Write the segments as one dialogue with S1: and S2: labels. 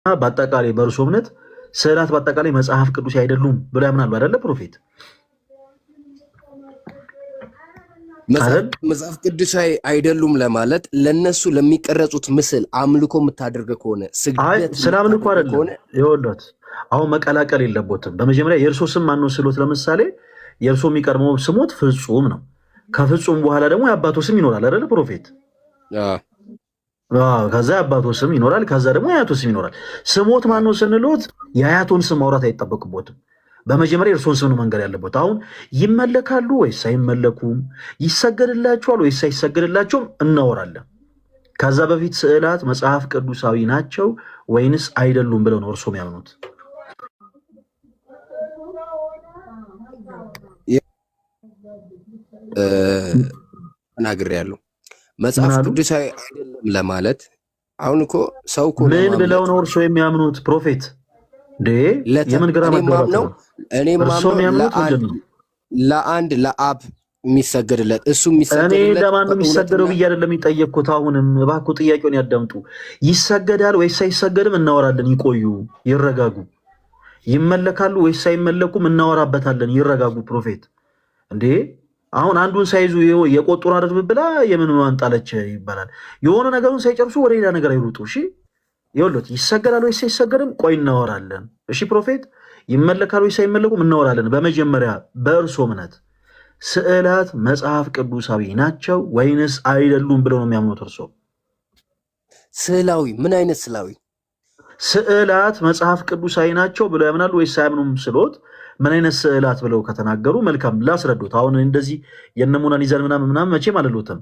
S1: በአጠቃላይ በእርሶ እምነት ስዕላት በአጠቃላይ መጽሐፍ ቅዱስ አይደሉም ብለው ያምናሉ አይደለ ፕሮፌት?
S2: መጽሐፍ ቅዱሳዊ አይደሉም ለማለት ለነሱ ለሚቀረጹት ምስል አምልኮ የምታደርገ ከሆነ ስግደት
S1: ስለ አምልኮ አይደለም ይወሉት። አሁን መቀላቀል የለበትም። በመጀመሪያ የእርሶ ስም ማን ነው ስሎት፣ ለምሳሌ የእርሶ የሚቀርመው ስሞት ፍጹም ነው። ከፍጹም በኋላ ደግሞ የአባቶ ስም ይኖራል አይደለ ፕሮፌት? ከዛ የአባቶ ስም ይኖራል፣ ከዛ ደግሞ የአያቶ ስም ይኖራል። ስሞት ማን ነው ስንሎት የአያቶን ስም ማውራት አይጠበቅቦትም። በመጀመሪያ የእርሶን ስም ነው መንገር ያለበት። አሁን ይመለካሉ ወይስ አይመለኩም፣ ይሰገድላቸዋል ወይስ አይሰገድላቸውም እናወራለን። ከዛ በፊት ስዕላት መጽሐፍ ቅዱሳዊ ናቸው ወይንስ አይደሉም ብለው ነው እርሶ የሚያምኑት?
S2: ተናግሬያለሁ። መጽሐፍ ቅዱሳዊ አይደለም ለማለት አሁን እኮ ሰው እኮ
S1: ምን ብለው ነው እርሶ የሚያምኑት ፕሮፌት? የምን ግራ መጋባት ነው?
S2: እኔ ማምነው ለአንድ ለአብ የሚሰገድለት እሱ የሚሰገድለት
S1: እኔ ለማን ነው የሚሰገደው ብዬ አይደለም የጠየቅኩት። አሁንም እባክዎ ጥያቄውን ያዳምጡ። ይሰገዳል ወይስ አይሰገድም እናወራለን። ይቆዩ፣ ይረጋጉ። ይመለካሉ ወይስ አይመለኩም እናወራበታለን። ይረጋጉ ፕሮፌት። እንዴ አሁን አንዱን ሳይዙ የቆጡን አድርብ ብላ የምን ማንጣለች ይባላል። የሆነ ነገሩን ሳይጨርሱ ወደ ሌላ ነገር አይሩጡ። እሺ ይወሉት ይሰገዳል ወይስ አይሰገድም ቆይ እናወራለን። እሺ ፕሮፌት ይመለካል ወይስ አይመለኩም እናወራለን። በመጀመሪያ በእርሶ እምነት ስዕላት መጽሐፍ ቅዱሳዊ ናቸው ወይንስ አይደሉም ብለው ነው የሚያምኑት እርሶ?
S2: ስዕላዊ ምን አይነት ስዕላዊ?
S1: ስዕላት መጽሐፍ ቅዱሳዊ ናቸው ብለው ያምናሉ ወይስ አያምኑም ስሎት ምን አይነት ስዕላት ብለው ከተናገሩ መልካም ላስረዱት። አሁን እንደዚህ የነሙናን ይዘን ምናምን መቼም አልሉትም።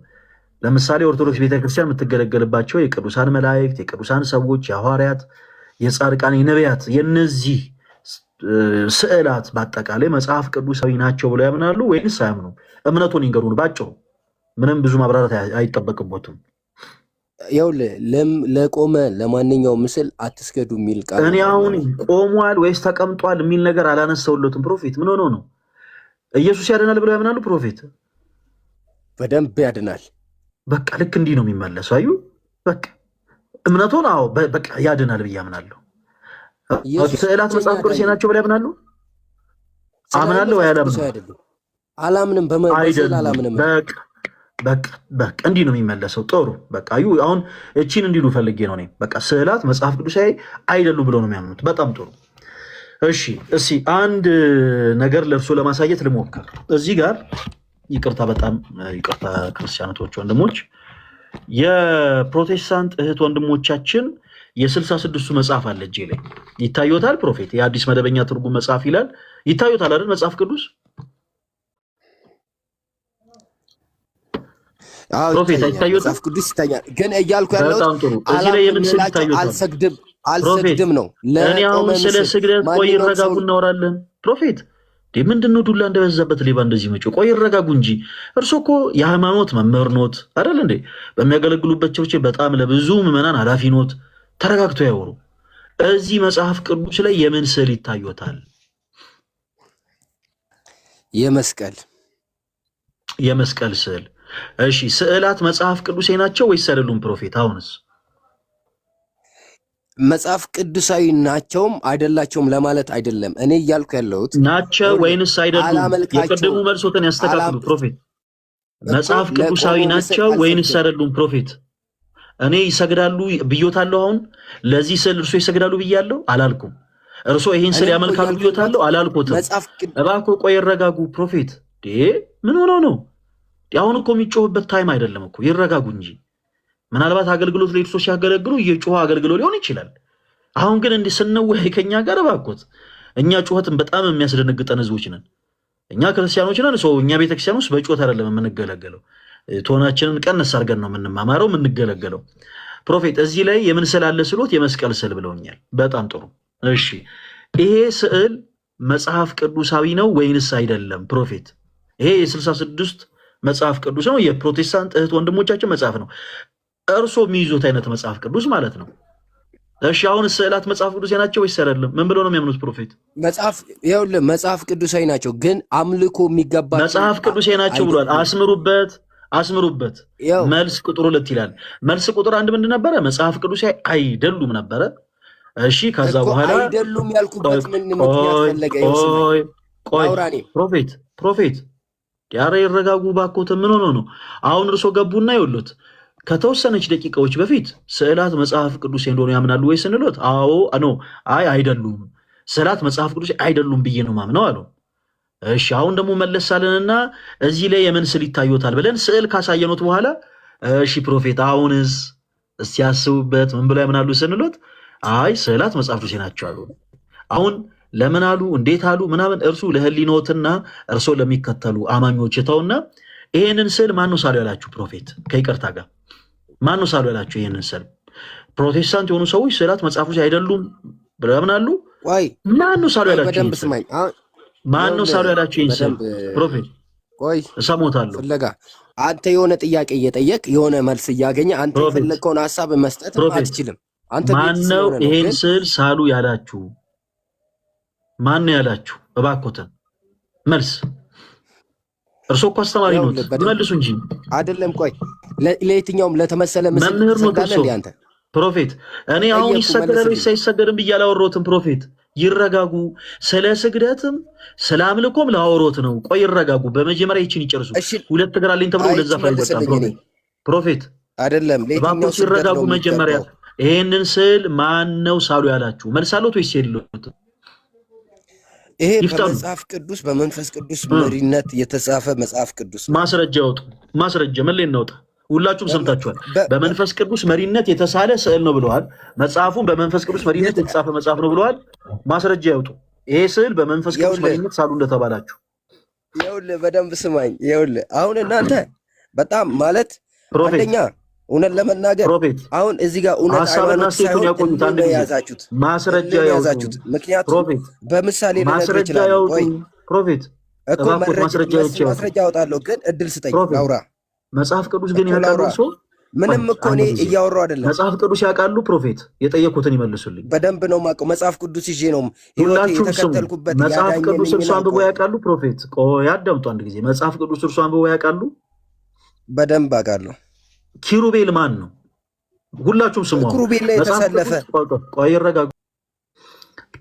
S1: ለምሳሌ ኦርቶዶክስ ቤተክርስቲያን የምትገለገልባቸው የቅዱሳን መላእክት፣ የቅዱሳን ሰዎች፣ የሐዋርያት፣ የጻድቃን፣ የነቢያት የነዚህ ስዕላት በአጠቃላይ መጽሐፍ ቅዱሳዊ ናቸው ብለው ያምናሉ ወይንስ አያምኑም? እምነቱን ይንገሩን ባጭሩ። ምንም ብዙ ማብራራት አይጠበቅቦትም።
S2: ያው ለቆመ ለማንኛውም ምስል አትስገዱ የሚል ቃል
S1: እኔ አሁን ቆሟል ወይስ ተቀምጧል የሚል ነገር አላነሳውለትም። ፕሮፌት ምን ሆኖ ነው? ኢየሱስ ያድናል ብለው ያምናሉ ፕሮፌት?
S2: በደንብ ያድናል።
S1: በቃ ልክ እንዲህ ነው የሚመለሰው። አዩ በቃ እምነቱን አዎ በቃ ያድናል ብዬ አምናለሁ። ስዕላት መጽሐፍ ቅዱስ ናቸው ብለው ያምናሉ? አምናለሁ ወይ አላምንም?
S2: አላምንም። በመሰል አላምንም።
S1: በቃ እንዲህ ነው የሚመለሰው። ጥሩ በቃ አዩ አሁን እቺን እንዲሉ ፈልጌ ነው እኔ። በቃ ስዕላት መጽሐፍ ቅዱሳዊ አይደሉም ብለው ነው የሚያምኑት። በጣም ጥሩ። እሺ እስኪ አንድ ነገር ለእርሶ ለማሳየት ልሞክር። እዚህ ጋር ይቅርታ፣ በጣም ይቅርታ ክርስቲያኖች ወንድሞች፣ የፕሮቴስታንት እህት ወንድሞቻችን የ66ቱ መጽሐፍ አለ እጄ ላይ ይታዩታል። ፕሮፌት የአዲስ መደበኛ ትርጉም መጽሐፍ ይላል። ይታዩታል አይደል? መጽሐፍ ቅዱስ ፕሮፌት ይታዩታል።
S2: መጽሐፍ ቅዱስ ይታያል። ግን እያልኩ ያለው
S1: እዚህ ላይ የምን ስል ይታዩታል?
S2: አልሰግድም ነው።
S1: እኔ አሁን ስለ ስግደት ቆይ ይረጋጉ እናወራለን። ፕሮፌት ምንድነው ዱላ እንደበዛበት ሌባ እንደዚህ መጪው? ቆይ ይረጋጉ እንጂ እርሶ እኮ የሃይማኖት መምህር ኖት አይደል እንዴ? በሚያገለግሉበት ቸርች በጣም ለብዙ ምዕመናን ኃላፊ ኖት። ተረጋግቶ ያወሩ። እዚህ መጽሐፍ ቅዱስ ላይ የምን ስዕል ይታዩታል? የመስቀል ስዕል። እሺ ስዕላት መጽሐፍ ቅዱሴ ናቸው ወይስ አይደሉም ፕሮፌት? አሁንስ
S2: መጽሐፍ ቅዱሳዊ ናቸውም አይደላቸውም ለማለት አይደለም እኔ እያልኩ ያለሁት
S1: ናቸው ወይንስ አይደሉም። የቀደሙ መልሶትን ያስተካክሉ ፕሮፌት። መጽሐፍ ቅዱሳዊ ናቸው ወይንስ አይደሉም ፕሮፌት? እኔ ይሰግዳሉ ብዮታለሁ። አሁን ለዚህ ስዕል እርሶ ይሰግዳሉ ብያለሁ አላልኩም። እርሶ ይህን ስዕል ያመልካሉ ብዮታለሁ አላልኩትም። እባክዎ ቆይ ይረጋጉ ፕሮፌት። ምን ሆኖ ነው? አሁን እኮ የሚጮህበት ታይም አይደለም እኮ። ይረጋጉ እንጂ ምናልባት አገልግሎት ላይ እርሶ ሲያገለግሉ እየጮኸ አገልግሎ ሊሆን ይችላል። አሁን ግን እንዲህ ስንወያይ ከኛ ጋር እባክዎት፣ እኛ ጩኸትን በጣም የሚያስደነግጠን ህዝቦች ነን። እኛ ክርስቲያኖች ነን። እኛ ቤተክርስቲያን ውስጥ በጩኸት አይደለም የምንገለገለው። ቶናችንን ቀነስ አድርገን ነው የምንማማረው የምንገለገለው። ፕሮፌት እዚህ ላይ የምን ስዕል አለ ስሎት የመስቀል ስዕል ብለውኛል። በጣም ጥሩ። እሺ ይሄ ስዕል መጽሐፍ ቅዱሳዊ ነው ወይንስ አይደለም ፕሮፌት? ይሄ የ66 መጽሐፍ ቅዱስ ነው። የፕሮቴስታንት እህት ወንድሞቻችን መጽሐፍ ነው። እርሶ የሚይዙት አይነት መጽሐፍ ቅዱስ ማለት ነው። እሺ አሁን ስዕላት መጽሐፍ ቅዱስ ናቸው ወይስ አይደለም? ምን ብለው ነው የሚያምኑት ፕሮፌት?
S2: መጽሐፍ ቅዱሳዊ ናቸው ግን አምልኮ የሚገባቸው
S1: መጽሐፍ ቅዱስ ናቸው ብሏል። አስምሩበት። መልስ ቁጥር 2 ይላል። መልስ ቁጥር 1 ምንድን ነበረ? መጽሐፍ ቅዱስ አይደሉም ነበረ። እሺ ከዛ በኋላ
S2: አይደሉም ያልኩበት ምን ምክንያት ፈለገ?
S1: ፕሮፌት ዲያራ ይረጋጉ ባኮተ ምን ሆኖ ነው አሁን እርሶ ገቡና ይወሉት ከተወሰነች ደቂቃዎች በፊት ስዕላት መጽሐፍ ቅዱስ እንደሆነ ያምናሉ ወይ ስንሎት አዎ አይደሉም ስዕላት መጽሐፍ ቅዱስ አይደሉም ብዬ ነው ማምነው አሉ። እሺ አሁን ደግሞ መለሳለንና እዚህ ላይ የምን ስዕል ይታዩታል ብለን ስዕል ካሳየኑት በኋላ እሺ ፕሮፌት አሁንስ እስቲ ያስቡበት ምን ብለው ያምናሉ ስንሎት ስዕላት መጽሐፍ ቅዱስ ናቸው አሉ። አሁን ለምን አሉ እንዴት አሉ ምናምን እርሱ ለህሊኖትና እርሶ ለሚከተሉ አማኞች ተውና ይሄንን ስዕል ማን ነው ሳሉ ያላችሁ? ፕሮፌት ከይቅርታ ጋር ማን ነው ሳሉ ያላችሁ? ይሄንን ስዕል ፕሮቴስታንት የሆኑ ሰዎች ስዕላት መጽሐፍ ቅዱስ አይደሉም ብለው ያምናሉ። ማን ነው ሳሉ ያላችሁ? ማን ነው ሳሉ ያላችሁ? ይሄን ስዕል ፕሮፌት እሰሞታለሁ።
S2: ፍለጋ አንተ የሆነ ጥያቄ እየጠየቅ የሆነ መልስ እያገኘ አንተ የፈለግከውን ሀሳብ መስጠት አትችልም። አንተ
S1: ማን ነው ይሄን ስዕል ሳሉ ያላችሁ? ማን ነው ያላችሁ? እባክዎትን መልስ። እርሶ እኮ አስተማሪ ነው መልሱ እንጂ
S2: አይደለም። ቆይ ለየትኛውም ለተመሰለ ምስል
S1: መምህር ነው እርሶ ፕሮፌት። እኔ አሁን ይሰገዳል ወይስ አይሰገድም ብዬ አላወራሁትም። ፕሮፌት ይረጋጉ። ስለ ስግደትም ስለ አምልኮም ላወሮት ነው። ቆይ ይረጋጉ። በመጀመሪያ ይችን ይጨርሱ። ሁለት እግር አለኝ ተብሎ ወደዛ ፈይወጣ ፕሮፌት
S2: አይደለም።
S1: ለየትኛው ይረጋጉ። መጀመሪያ ይሄንን ስዕል ማን ነው ሳሉ ያላችሁ? መልስ አለዎት ወይስ የለዎትም?
S2: ይሄ በመጽሐፍ ቅዱስ በመንፈስ ቅዱስ መሪነት የተጻፈ መጽሐፍ ቅዱስ
S1: ማስረጃ ያውጡ። ማስረጃ ምን ላይ እናውጣ? ሁላችሁም ሰምታችኋል። በመንፈስ ቅዱስ መሪነት የተሳለ ስዕል ነው ብለዋል። መጽሐፉን በመንፈስ ቅዱስ መሪነት የተጻፈ መጽሐፍ ነው ብለዋል። ማስረጃ ያውጡ። ይሄ ስዕል በመንፈስ ቅዱስ መሪነት ሳሉ እንደተባላችሁ
S2: ይኸውልህ፣ በደንብ ስማኝ። ይኸውልህ አሁን እናንተ በጣም ማለት አንደኛ እውነት ለመናገር አሁን እዚህ ጋር እውነት
S1: ሐሳብና ስቴቱን ያቆዩት አንድ ጊዜ ማስረጃ ያዛችሁት።
S2: ምክንያቱም በምሳሌ ልነግርህ እችላለሁ። ቆይ ፕሮፌት እኮ ማስረጃ ያወጣለሁ፣ ግን እድል ስጠኝ አውራ።
S1: መጽሐፍ ቅዱስ ግን ያውቃሉ ሰው
S2: ምንም እኮ እኔ እያወራሁ አይደለም።
S1: መጽሐፍ ቅዱስ ያውቃሉ ፕሮፌት? የጠየቁትን ይመልሱልኝ።
S2: በደንብ ነው የማውቀው። መጽሐፍ ቅዱስ ይዤ ነው ህይወቴ የተከተልኩበት።
S1: መጽሐፍ ቅዱስ እርሱ አንብቦ ያውቃሉ ፕሮፌት? ቆይ አዳምጡ አንድ ጊዜ። መጽሐፍ ቅዱስ እርሱ አንብቦ ያውቃሉ?
S2: በደንብ አውቃለሁ።
S1: ኪሩቤል ማን ነው? ሁላችሁም ስሙ።
S2: ኪሩቤል ላይ የተሰለፈ
S1: ቆይ ይረጋጉ።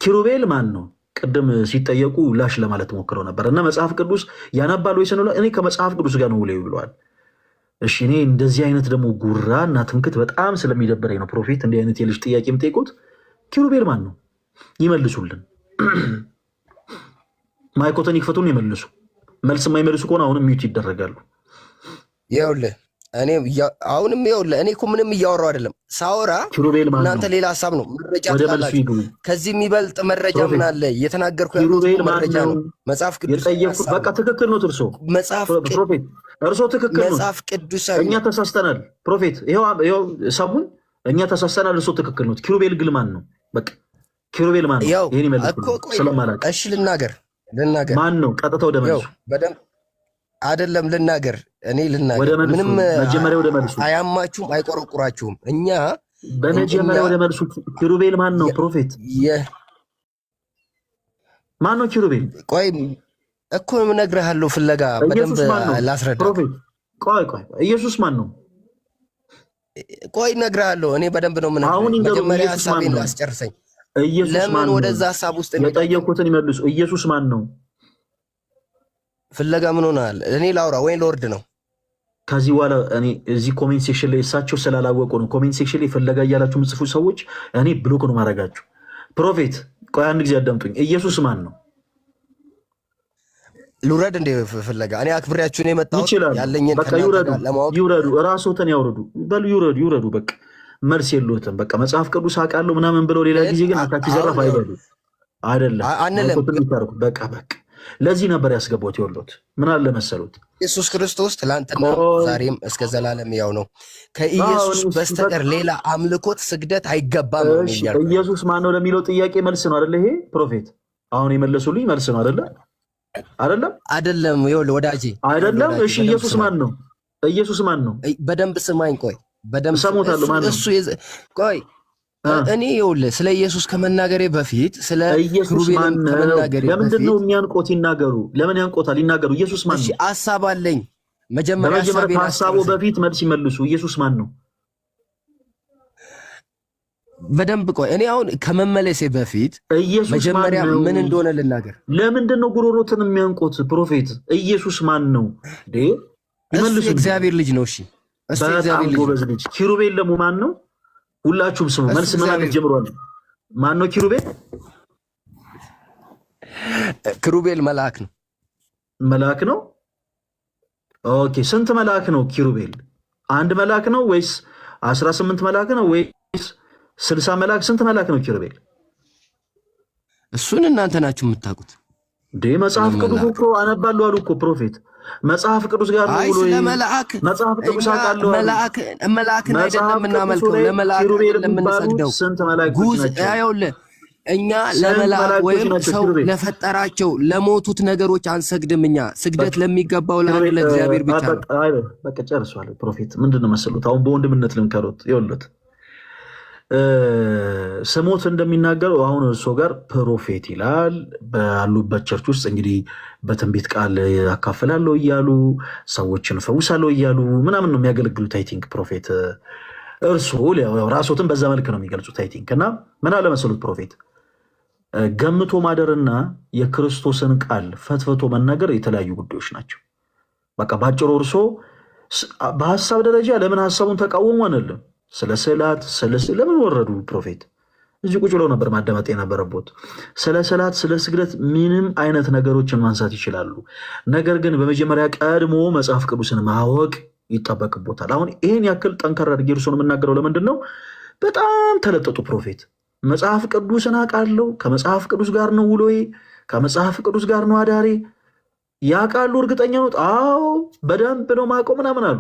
S1: ኪሩቤል ማን ነው? ቅድም ሲጠየቁ ላሽ ለማለት ሞክረው ነበር እና መጽሐፍ ቅዱስ ያነባል ወይ ስንለው እኔ ከመጽሐፍ ቅዱስ ጋር ነው ውለው ብለዋል። እሺ እኔ እንደዚህ አይነት ደግሞ ጉራ እና ትምክት በጣም ስለሚደበረኝ ነው ፕሮፌት እንዲህ አይነት የልጅ ጥያቄ የምጠይቁት። ኪሩቤል ማን ነው? ይመልሱልን። ማይኮተን ይክፈቱን ይመልሱ። መልስ የማይመልሱ ከሆነ አሁንም ሚዩት ይደረጋሉ።
S2: ይኸውልህ እኔ አሁንም ይኸውልህ እኔ እኮ ምንም እያወራሁ አይደለም። ሳወራ እናንተ ሌላ ሀሳብ ነው መረጃ ትላላችሁ። ከዚህ የሚበልጥ መረጃ ምን አለ? እየተናገርኩ ያሉት መረጃ ነው። መጽሐፍ ቅዱስ
S1: የጠየቅኩት በቃ ትክክል ነው። ፕሮፌት እርሶ ትክክል ነው።
S2: መጽሐፍ ቅዱስ
S1: እኛ ተሳስተናል። ፕሮፌት ይኸው ሰሙን። እኛ ተሳስተናል፣ እርሶ ትክክል ነው። ኪሩቤል ግን ማን ነው? በቃ ኪሩቤል ማን ነው? ይሄን ይመልሱ ስለማላውቅ።
S2: እሺ ልናገር
S1: ማን ነው? ቀጥታ ወደ መልሱ
S2: በደምብ አይደለም ልናገር። እኔ ልናገር ምንም
S1: መጀመሪያ ወደ መልሱ።
S2: አያማችሁም፣ አይቆረቁራችሁም። እኛ
S1: በመጀመሪያ ወደ መልሱ። ኪሩቤል ማን ነው? ፕሮፌት ማን ነው ኪሩቤል?
S2: ቆይ እኮ እነግርሃለሁ። ፍለጋ በደንብ ላስረዳ።
S1: ቆይ ኢየሱስ ማን ነው?
S2: ቆይ እነግርሃለሁ። እኔ በደንብ ነው የምነግርህ። መጀመሪያ ሀሳቤን ላስጨርሰኝ። ለምን ወደዛ ሀሳብ ውስጥ
S1: የጠየቁትን ይመልሱ። ኢየሱስ ማን ነው?
S2: ፍለጋ ምን ሆናል? እኔ ላውራ ወይ ልወርድ ነው?
S1: ከዚህ በኋላ እኔ እዚህ ኮሜንት ሴክሽን ላይ እሳቸው ስላላወቁ ነው። ኮሜንት ሴክሽን ላይ ፍለጋ እያላችሁ ምጽፉ ሰዎች እኔ ብሎክ ነው ማድረጋችሁ። ፕሮፌት ቆይ አንድ ጊዜ አዳምጡኝ። ኢየሱስ ማን ነው?
S2: ልውረድ እንደ ፍለጋ? እኔ አክብሬያችሁ ነው የመጣሁት። ያለኝን
S1: ይውረዱ፣ እራስዎትን ያውረዱ። በሉ ይውረዱ። በቃ መልስ የለዎትም። በቃ መጽሐፍ ቅዱስ አውቃለሁ ምናምን ብለው ሌላ ጊዜ ግን አታኪ ዘራፍ አይበሉ። አይደለም
S2: አንልም።
S1: በቃ ለዚህ ነበር ያስገባሁት። ይወሎት ምን አለ መሰሉት፣
S2: ኢየሱስ ክርስቶስ ትላንትና ዛሬም እስከ ዘላለም ያው ነው። ከኢየሱስ በስተቀር ሌላ አምልኮት ስግደት አይገባም ነው የሚያልኩት።
S1: ኢየሱስ ማን ነው ለሚለው ጥያቄ መልስ ነው አይደለ? ይሄ ፕሮፌት አሁን የመለሱልኝ መልስ ነው አይደለ? አይደለም
S2: ይኸውልህ ወዳጄ
S1: አይደለም። እሺ ኢየሱስ ማን ነው? ኢየሱስ ማን ነው?
S2: በደንብ ስማኝ። ቆይ በደንብ
S1: ሰሞታለሁ። ማን ነው
S2: እሱ? ቆይ እኔ ይኸውልህ ስለ ኢየሱስ ከመናገሬ በፊት ስለ
S1: ኢየሱስ ማን ነው? ለምንድን ነው የሚያንቆት? ይናገሩ። ለምን ያንቆታል? ይናገሩ። ኢየሱስ ማን ነው?
S2: እሺ ሐሳብ አለኝ። መጀመሪያ
S1: ሐሳቡ በፊት መልስ ይመልሱ። ኢየሱስ ማን ነው?
S2: በደንብ ቆይ። እኔ አሁን ከመመለሴ በፊት መጀመሪያ ምን እንደሆነ ልናገር።
S1: ለምንድን ነው ጉሮሮትን የሚያንቁት? ፕሮፌት ኢየሱስ ማን ነው?
S2: እሱ እግዚአብሔር ልጅ ነው። እሺ እሱ እግዚአብሔር
S1: ልጅ። ኪሩቤል ደግሞ ማን ነው? ሁላችሁም ስሙ። መልስ መናገር ጀምሯል። ማን ነው ኪሩቤል?
S2: ኪሩቤል መልአክ ነው።
S1: መልአክ ነው። ኦኬ። ስንት መልአክ ነው ኪሩቤል? አንድ መልአክ ነው ወይስ 18 መልአክ ነው ወይስ 60 መልአክ? ስንት መልአክ ነው ኪሩቤል?
S2: እሱን እናንተ ናችሁ የምታውቁት።
S1: መጽሐፍ ቅዱስ እኮ አነባለሁ አሉ እኮ ፕሮፌት። መጽሐፍ ቅዱስ ጋር ነው ብሎ መጽሐፍ ቅዱስ አውቃለሁ።
S2: መልአክን አይደለም የምናመልከው፣ ለመልአክ ለምንሰግደው ጉዝ ያውልህ። እኛ ለመልአክ ወይም ሰው ለፈጠራቸው ለሞቱት ነገሮች አንሰግድም። እኛ ስግደት ለሚገባው ለእግዚአብሔር ብቻ ነው።
S1: በቃ ጨርሷል ፕሮፌት። ምንድነው መሰሉት? አሁን በወንድምነት ልምከሩት። ይኸውልህ ስሞት እንደሚናገረው አሁን እርሶ ጋር ፕሮፌት ይላል። ባሉበት ቸርች ውስጥ እንግዲህ በትንቢት ቃል አካፍላለሁ እያሉ ሰዎችን ፈውሳለሁ እያሉ ምናምን ነው የሚያገለግሉት። አይ ቲንክ ፕሮፌት እርሶ ራሶትን በዛ መልክ ነው የሚገልጹት። አይ ቲንክ እና ምን አለ መሰሉት ፕሮፌት፣ ገምቶ ማደርና የክርስቶስን ቃል ፈትፈቶ መናገር የተለያዩ ጉዳዮች ናቸው። በቃ ባጭሩ እርሶ በሀሳብ ደረጃ ለምን ሀሳቡን ተቃወሙ አንልም። ስለ ስዕላት ለምን ወረዱ ፕሮፌት? እዚህ ቁጭ ብለው ነበር ማዳመጥ የነበረቦት። ስለ ስዕላት፣ ስለ ስግደት ምንም አይነት ነገሮችን ማንሳት ይችላሉ። ነገር ግን በመጀመሪያ ቀድሞ መጽሐፍ ቅዱስን ማወቅ ይጠበቅቦታል። አሁን ይህን ያክል ጠንከር አድርጌ እርሶን የምናገረው ለምንድን ነው? በጣም ተለጠጡ ፕሮፌት። መጽሐፍ ቅዱስን አውቃለሁ፣ ከመጽሐፍ ቅዱስ ጋር ነው ውሎዬ፣ ከመጽሐፍ ቅዱስ ጋር ነው አዳሬ። ያውቃሉ? እርግጠኛ ነው? አዎ በደንብ ነው ማውቀው ምናምን አሉ።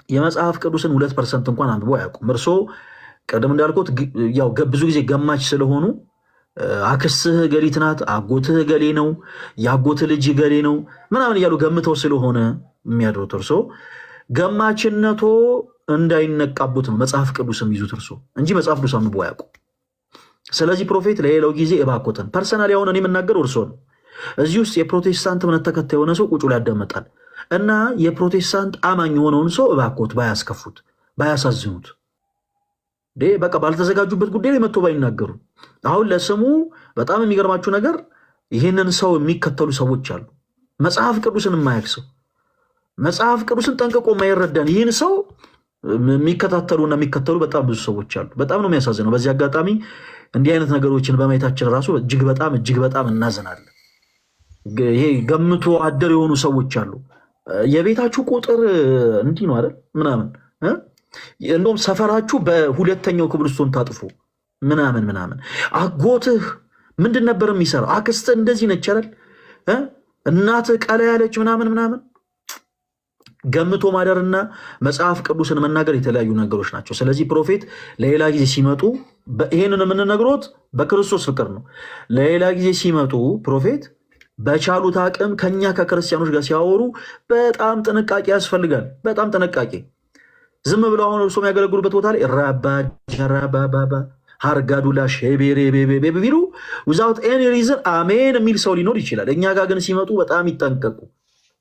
S1: የመጽሐፍ ቅዱስን 2% እንኳን አንብቦ አያውቁም። እርሶ ቀደም እንዳልኩት ያው ብዙ ጊዜ ገማች ስለሆኑ አክስትህ ገሊት ናት፣ አጎትህ ገሌ ነው፣ የአጎትህ ልጅ ገሌ ነው ምናምን እያሉ ገምተው ስለሆነ የሚያድሩት እርሶ ገማችነቶ እንዳይነቃቡት ነው መጽሐፍ ቅዱስ የሚይዙት እርሶ እንጂ መጽሐፍ ቅዱስ አንብቦ አያውቁ። ስለዚህ ፕሮፌት ለሌላው ጊዜ እባኮትን ፐርሰናል የሆነ እኔ የምናገረው እርሶ ነው። እዚህ ውስጥ የፕሮቴስታንት እምነት ተከታይ የሆነ ሰው ቁጭ ላይ ያዳመጣል እና የፕሮቴስታንት አማኝ የሆነውን ሰው እባኮት ባያስከፉት፣ ባያሳዝኑት፣ በቃ ባልተዘጋጁበት ጉዳይ ላይ መጥቶ ባይናገሩ። አሁን ለስሙ በጣም የሚገርማችሁ ነገር ይህንን ሰው የሚከተሉ ሰዎች አሉ። መጽሐፍ ቅዱስን የማያውቅ ሰው፣ መጽሐፍ ቅዱስን ጠንቅቆ የማይረዳን ይህን ሰው የሚከታተሉና የሚከተሉ በጣም ብዙ ሰዎች አሉ። በጣም ነው የሚያሳዝነው። በዚህ አጋጣሚ እንዲህ አይነት ነገሮችን በማየታችን ራሱ እጅግ በጣም እናዘናለን። ይሄ ገምቶ አደር የሆኑ ሰዎች አሉ። የቤታችሁ ቁጥር እንዲህ ነው አይደል ምናምን፣ እንደውም ሰፈራችሁ በሁለተኛው ክብልስቶን ታጥፎ ምናምን። አጎትህ ምንድን ነበር የሚሰራው? አክስትህ እንደዚህ ነች አይደል? እናትህ ቀላ ያለች ምናምን። ገምቶ ማደርና መጽሐፍ ቅዱስን መናገር የተለያዩ ነገሮች ናቸው። ስለዚህ ፕሮፌት ለሌላ ጊዜ ሲመጡ ይሄንን የምንነግሮት በክርስቶስ ፍቅር ነው። ለሌላ ጊዜ ሲመጡ ፕሮፌት በቻሉት አቅም ከኛ ከክርስቲያኖች ጋር ሲያወሩ በጣም ጥንቃቄ ያስፈልጋል። በጣም ጥንቃቄ። ዝም ብለው አሁን እርሶ የሚያገለግሉበት ቦታ ላይ ራባጃራባባባ ሃርጋዱላ ሼቤሬቤቤ ቢሉ ዊዛውት ኤኒ ሪዝን አሜን የሚል ሰው ሊኖር ይችላል። እኛ ጋር ግን ሲመጡ በጣም ይጠንቀቁ።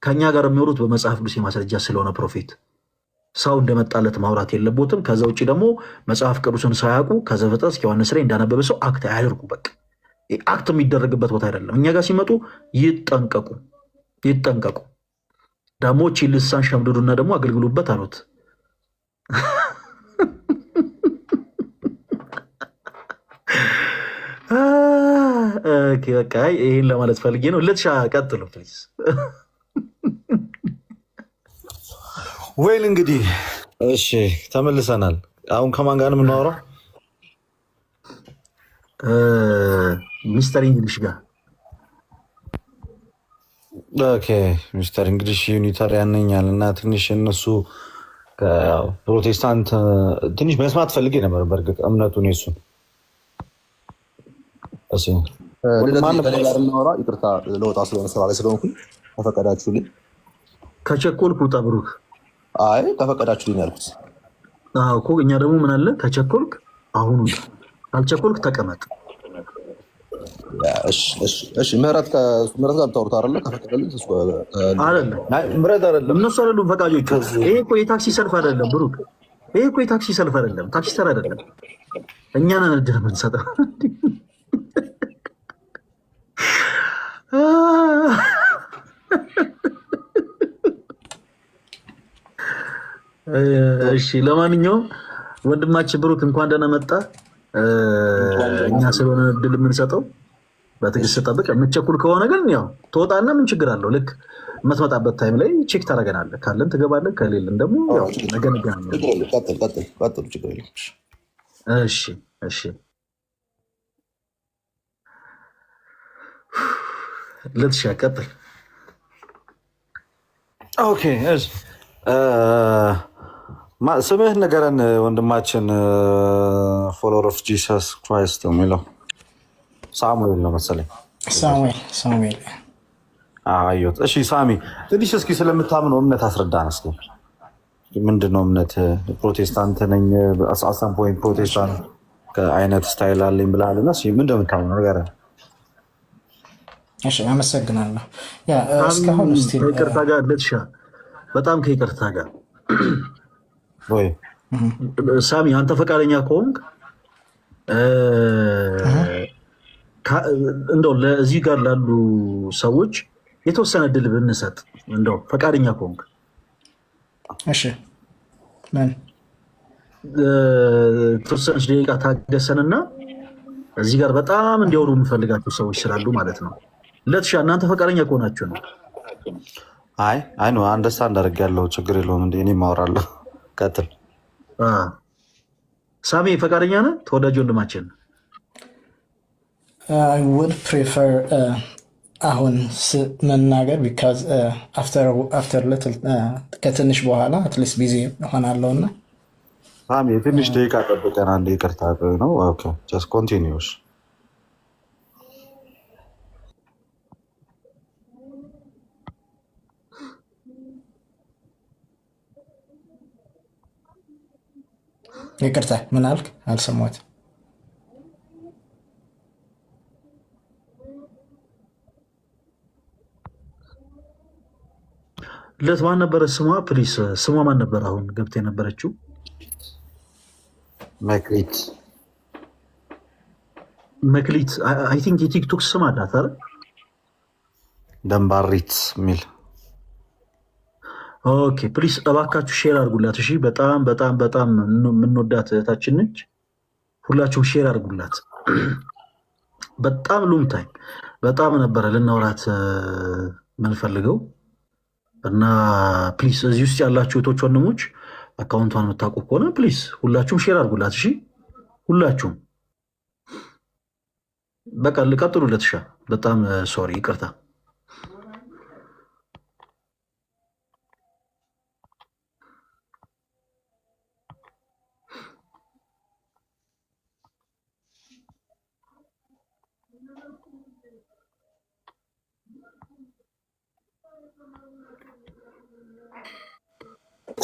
S1: ከኛ ጋር የሚወሩት በመጽሐፍ ቅዱስ የማስረጃ ስለሆነ ፕሮፌት ሰው እንደመጣለት ማውራት የለቦትም። ከዛ ውጭ ደግሞ መጽሐፍ ቅዱስን ሳያውቁ ከዘፍጥረት እስከ ዮሐንስ ላይ እንዳነበበ ሰው አክት አያደርጉ። በቃ አክት የሚደረግበት ቦታ አይደለም። እኛ ጋር ሲመጡ ይጠንቀቁ። ደግሞ ቺ ልሳን ሸምድዱና ደግሞ አገልግሉበት አሉት። በቃ ይህን ለማለት ፈልጌ ነው። ልትሻ ቀጥሉ ፕሊዝ።
S3: ወይል እንግዲህ እሺ ተመልሰናል። አሁን ከማን ጋር ነው የምናወራው?
S1: ሚስተር እንግሊሽ ጋር።
S3: ኦኬ ሚስተር እንግሊሽ ዩኒታሪያን ነኛል እና ትንሽ እነሱ ፕሮቴስታንት ትንሽ መስማት ፈልጌ ነበር። በእርግጥ እምነቱን የሱን
S4: ሌላ እናወራ። ይቅርታ ለወጣ ስለሆነ ስራ ላይ ስለሆንኩኝ ከፈቀዳችሁልኝ።
S1: ከቸኮልኩ ጠብሩክ።
S4: አይ ከፈቀዳችሁልኝ ያልኩት
S1: እኮ እኛ ደግሞ ምን አለ ከቸኮልክ አሁኑ፣ ካልቸኮልክ ተቀመጥ።
S4: እሺ ምህረት ጋር ብታወሩት አይደለ? ከፈቀደልኝ
S1: አይደለም ምህረት አይደለም፣ እነሱ አይደሉም ፈቃጆቹ። ይሄ እኮ የታክሲ ሰልፍ አይደለም ብሩክ። ይሄ እኮ የታክሲ ሰልፍ አይደለም፣ ታክሲ ተራ አይደለም። እኛ ነን እድል የምንሰጠው። እሺ ለማንኛውም ወንድማችን ብሩክ እንኳን ደህና መጣ። እኛ ስለሆነ እድል የምንሰጠው በትዕግስት ጠብቅ። የምትቸኩል ከሆነ ግን ያው ትወጣና ምን ችግር አለው? ልክ የምትመጣበት ታይም ላይ ቼክ ታደርገናለህ። ካለን ትገባለህ፣ ከሌለን ደግሞ ያው ነገ እንገናኛለን። እሺ እሺ ልትሻ ቀጥል።
S3: ኦኬ እሺ ስምህ ንገረን ወንድማችን። ፎሎወር ኦፍ ጂሰስ ክራይስት የሚለው ሳሙኤል ነው መሰለኝ።
S5: ሳሙኤል
S3: አየሁት። እሺ ሳሚ ትንሽ እስኪ ስለምታምነው እምነት አስረዳን እስኪ። ምንድን ነው እምነት? ፕሮቴስታንት ነኝ አሳም ፖይንት ፕሮቴስታንት ከአይነት ስታይል አለኝ ብለሃል እና ምን እንደምታምነው ንገረን።
S5: እሺ አመሰግናለሁ። እስካሁን
S1: ከይቅርታ ጋር ልትሻ በጣም ከይቅርታ ጋር
S3: ወይ
S1: ሳሚ አንተ ፈቃደኛ ከሆንክ እንደው ለዚህ ጋር ላሉ ሰዎች የተወሰነ ድል ብንሰጥ እንደው ፈቃደኛ ከሆንክ።
S5: እሺ ምን
S1: ተወሰነች ደቂቃ ታገሰንና እዚህ ጋር በጣም እንዲያወሩ የምፈልጋቸው ሰዎች ስላሉ ማለት ነው። ለትሻ እናንተ ፈቃደኛ ከሆናችሁ ነው።
S3: አይ ነው አንደርስታንድ አድርጌያለሁ። ችግር የለውም። እንደ እኔ ማወራለሁ። ቀጥል ሳሚ። ፈቃደኛ ነህ? ተወዳጅ ወንድማችን
S5: I would prefer አሁን መናገር because after little ከትንሽ በኋላ አትሊስት ቢዚ ሆናለሁና
S3: ሳሚ የትንሽ ደቂቃ ጠብቀን አንዴ ይቅርታ ነው። ኦኬ ጀስት ኮንቲኒዩስ።
S5: ይቅርታ ምን አልክ? አልሰማሁትም።
S1: ለት ማን ነበረ ስሟ? ፕሊስ ስሟ ማን ነበረ? አሁን ገብታ የነበረችው መክሊት አይ ቲንክ የቲክቶክ ስም አላት አይደል?
S3: ደንባሪት ሚል።
S1: ኦኬ ፕሊስ እባካችሁ ሼር አድርጉላት። እሺ በጣም በጣም በጣም የምንወዳት እህታችን ነች። ሁላችሁም ሼር አድርጉላት። በጣም ሉም ታይም በጣም ነበረ ልናወራት ምንፈልገው እና ፕሊስ እዚህ ውስጥ ያላችሁ እህቶች ወንድሞች አካውንቷን የምታውቁ ከሆነ ፕሊስ ሁላችሁም ሼር አድርጉላት። እሺ ሁላችሁም በቃ ልቀጥሉለት። እሺ በጣም ሶሪ ይቅርታ።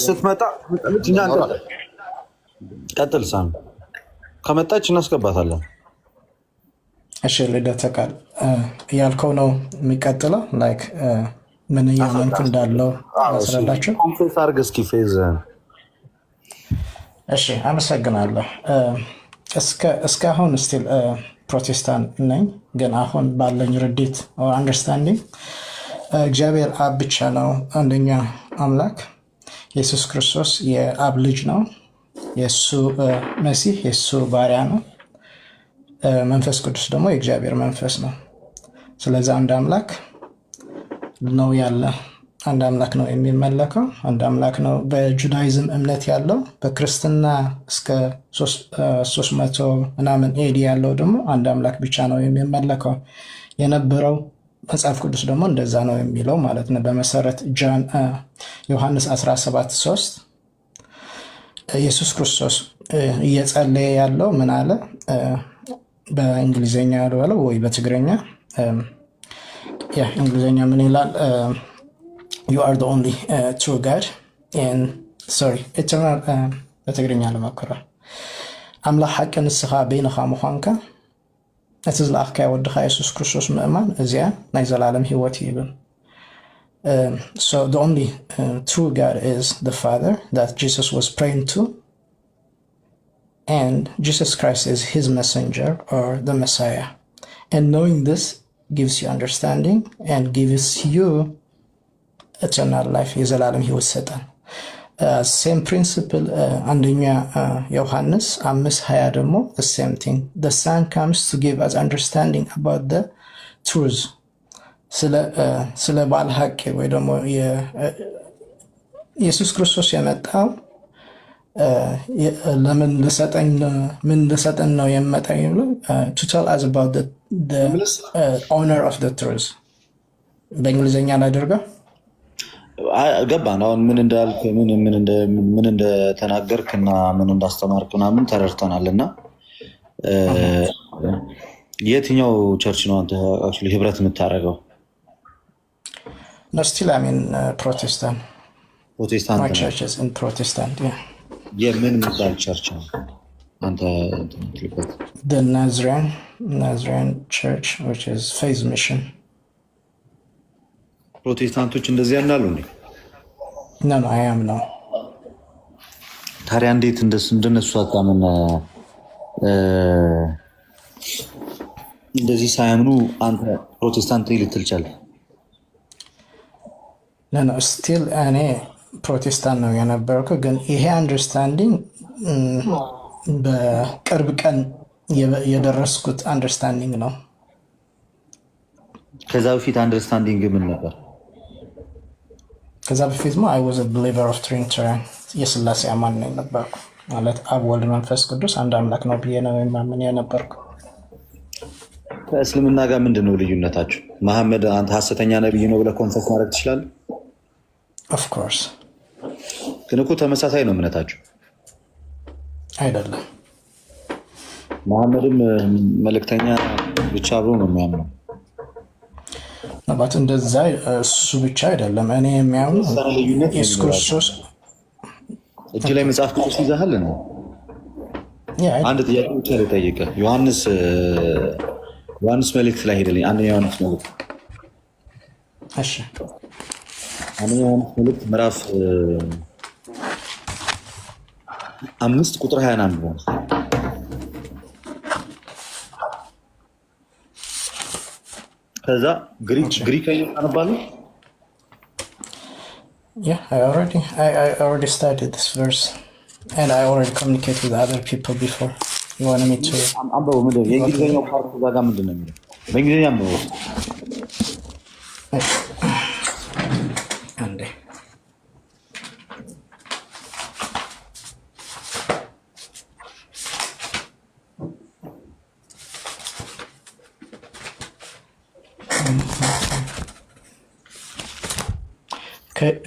S3: ስትመጣ ቀጥል ሳሚ። ከመጣች እናስገባታለን።
S5: እሺ ልደተ ቃል ያልከው ነው የሚቀጥለው። ላይክ ምን እያመንኩ እንዳለው አስረዳቸው።
S3: ኮንፌስ አድርግ እስኪ ፌዝ።
S5: እሺ አመሰግናለሁ። እስካሁን ስቲል ፕሮቴስታንት ነኝ፣ ግን አሁን ባለኝ ርዲት አንደርስታንዲንግ እግዚአብሔር አብ ብቻ ነው አንደኛ አምላክ። ኢየሱስ ክርስቶስ የአብ ልጅ ነው። የእሱ መሲህ የእሱ ባሪያ ነው። መንፈስ ቅዱስ ደግሞ የእግዚአብሔር መንፈስ ነው። ስለዚህ አንድ አምላክ ነው ያለ፣ አንድ አምላክ ነው የሚመለከው፣ አንድ አምላክ ነው በጁዳይዝም እምነት ያለው። በክርስትና እስከ 300 ምናምን ኤዲ ያለው ደግሞ አንድ አምላክ ብቻ ነው የሚመለከው የነበረው። መጽሐፍ ቅዱስ ደግሞ እንደዛ ነው የሚለው ማለት ነው። በመሰረት ዮሐንስ 17:3 ኢየሱስ ክርስቶስ እየጸለየ ያለው ምን አለ? በእንግሊዝኛ ያለው ወይ በትግረኛ እንግሊዝኛ ምን ይላል? you are the only true God and eternal በትግርኛ ለማከራ አምላክ ሐቅ ንስኻ በይንኻ ምዃንካ እቲ ዝለኣኽካ ወድኻ ኢየሱስ ክርስቶስ ምእማን እዚኣ ናይ ዘላለም ህይወት ይብል። So the only true God is the Father that Jesus was praying to and Jesus Christ is his messenger or the Messiah. And knowing this gives you understanding and gives you eternal life, የዘላለም ሕይወት ይሰጣል። ሴም ፕሪንሲፕል አንደኛ ዮሐንስ 5:20 ደግሞ the same thing. The Son comes to give us understanding about the truth. ስለ ባለ ሐቅ ወይ ደግሞ ኢየሱስ ክርስቶስ የመጣው ለምን ልሰጠን ነው የመጣው የሚለው to tell us about the owner of the truth። በእንግሊዝኛ ላደርገው
S3: ገባን። አሁን ምን እንዳልክ ምን እንደተናገርክ እና ምን እንዳስተማርክ ምናምን ተረድተናል። እና የትኛው ቸርች ነው አንተ አክቹዋሊ ህብረት የምታደርገው?
S5: No, still I'm in Protestant.
S3: Protestant.
S5: My church is in Protestant, yeah.
S3: የምን የሚባል ቸርች ነው አንተ ትልበት?
S5: The Nazarene Church, which is Faith Mission.
S3: ፕሮቴስታንቶች እንደዚህ ያናሉ እንዴ?
S5: No, I am no.
S3: ታዲያ እንዴት እንደነሱ አታምን? እንደዚህ ሳያምኑ አንተ ፕሮቴስታንት ልትል ቻልክ?
S5: No, still እኔ ፕሮቴስታንት ነው የነበርኩ። ግን ይሄ አንደርስታንዲንግ በቅርብ ቀን የደረስኩት አንደርስታንዲንግ ነው።
S3: ከዛ በፊት አንደርስታንዲንግ ምን ነበር?
S5: ከዛ በፊት I was a believer of Trinitarian የስላሴ አማኝ ነው የነበርኩ። ማለት አብ ወልድ መንፈስ ቅዱስ አንድ አምላክ ነው ብዬ ነው የማምን የነበርኩ።
S3: ከእስልምና ጋር ምንድን ነው ልዩነታችሁ? መሐመድ አንተ ሐሰተኛ ነብይ ነው ብለህ ኮንፈስ ማድረግ ትችላለህ?
S5: Of course.
S3: ግን እኮ ተመሳሳይ ነው እምነታችሁ
S5: አይደለም።
S3: መሐመድም መልእክተኛ ብቻ ብሎ ነው የሚያምነው።
S5: ማለት እንደዛ እሱ ብቻ አይደለም። እኔ የሚያምነው ኢየሱስ ክርስቶስ
S3: እጅ ላይ መጽሐፍ ቅዱስ ይዘሃል ነው። አንድ ጥያቄ ብቻ ልጠይቅህ። ዮሐንስ መልእክት ላይ ሄደልኝ። አንደኛ ዮሐንስ መልእክት
S5: እሺ፣
S3: አንደኛ ዮሐንስ መልእክት ምዕራፍ 5 ቁጥር 21 ነው። ከዛ ግሪከኛ አነባለሁ።
S5: Yeah, I already studied this verse and I already communicated with other people before. You wanted me to
S3: አንበው ምንድነው የእንግሊዝኛው ፓርት ጋር ምንድነው የሚለው? በእንግሊዝኛ አንበው።
S5: አንዴ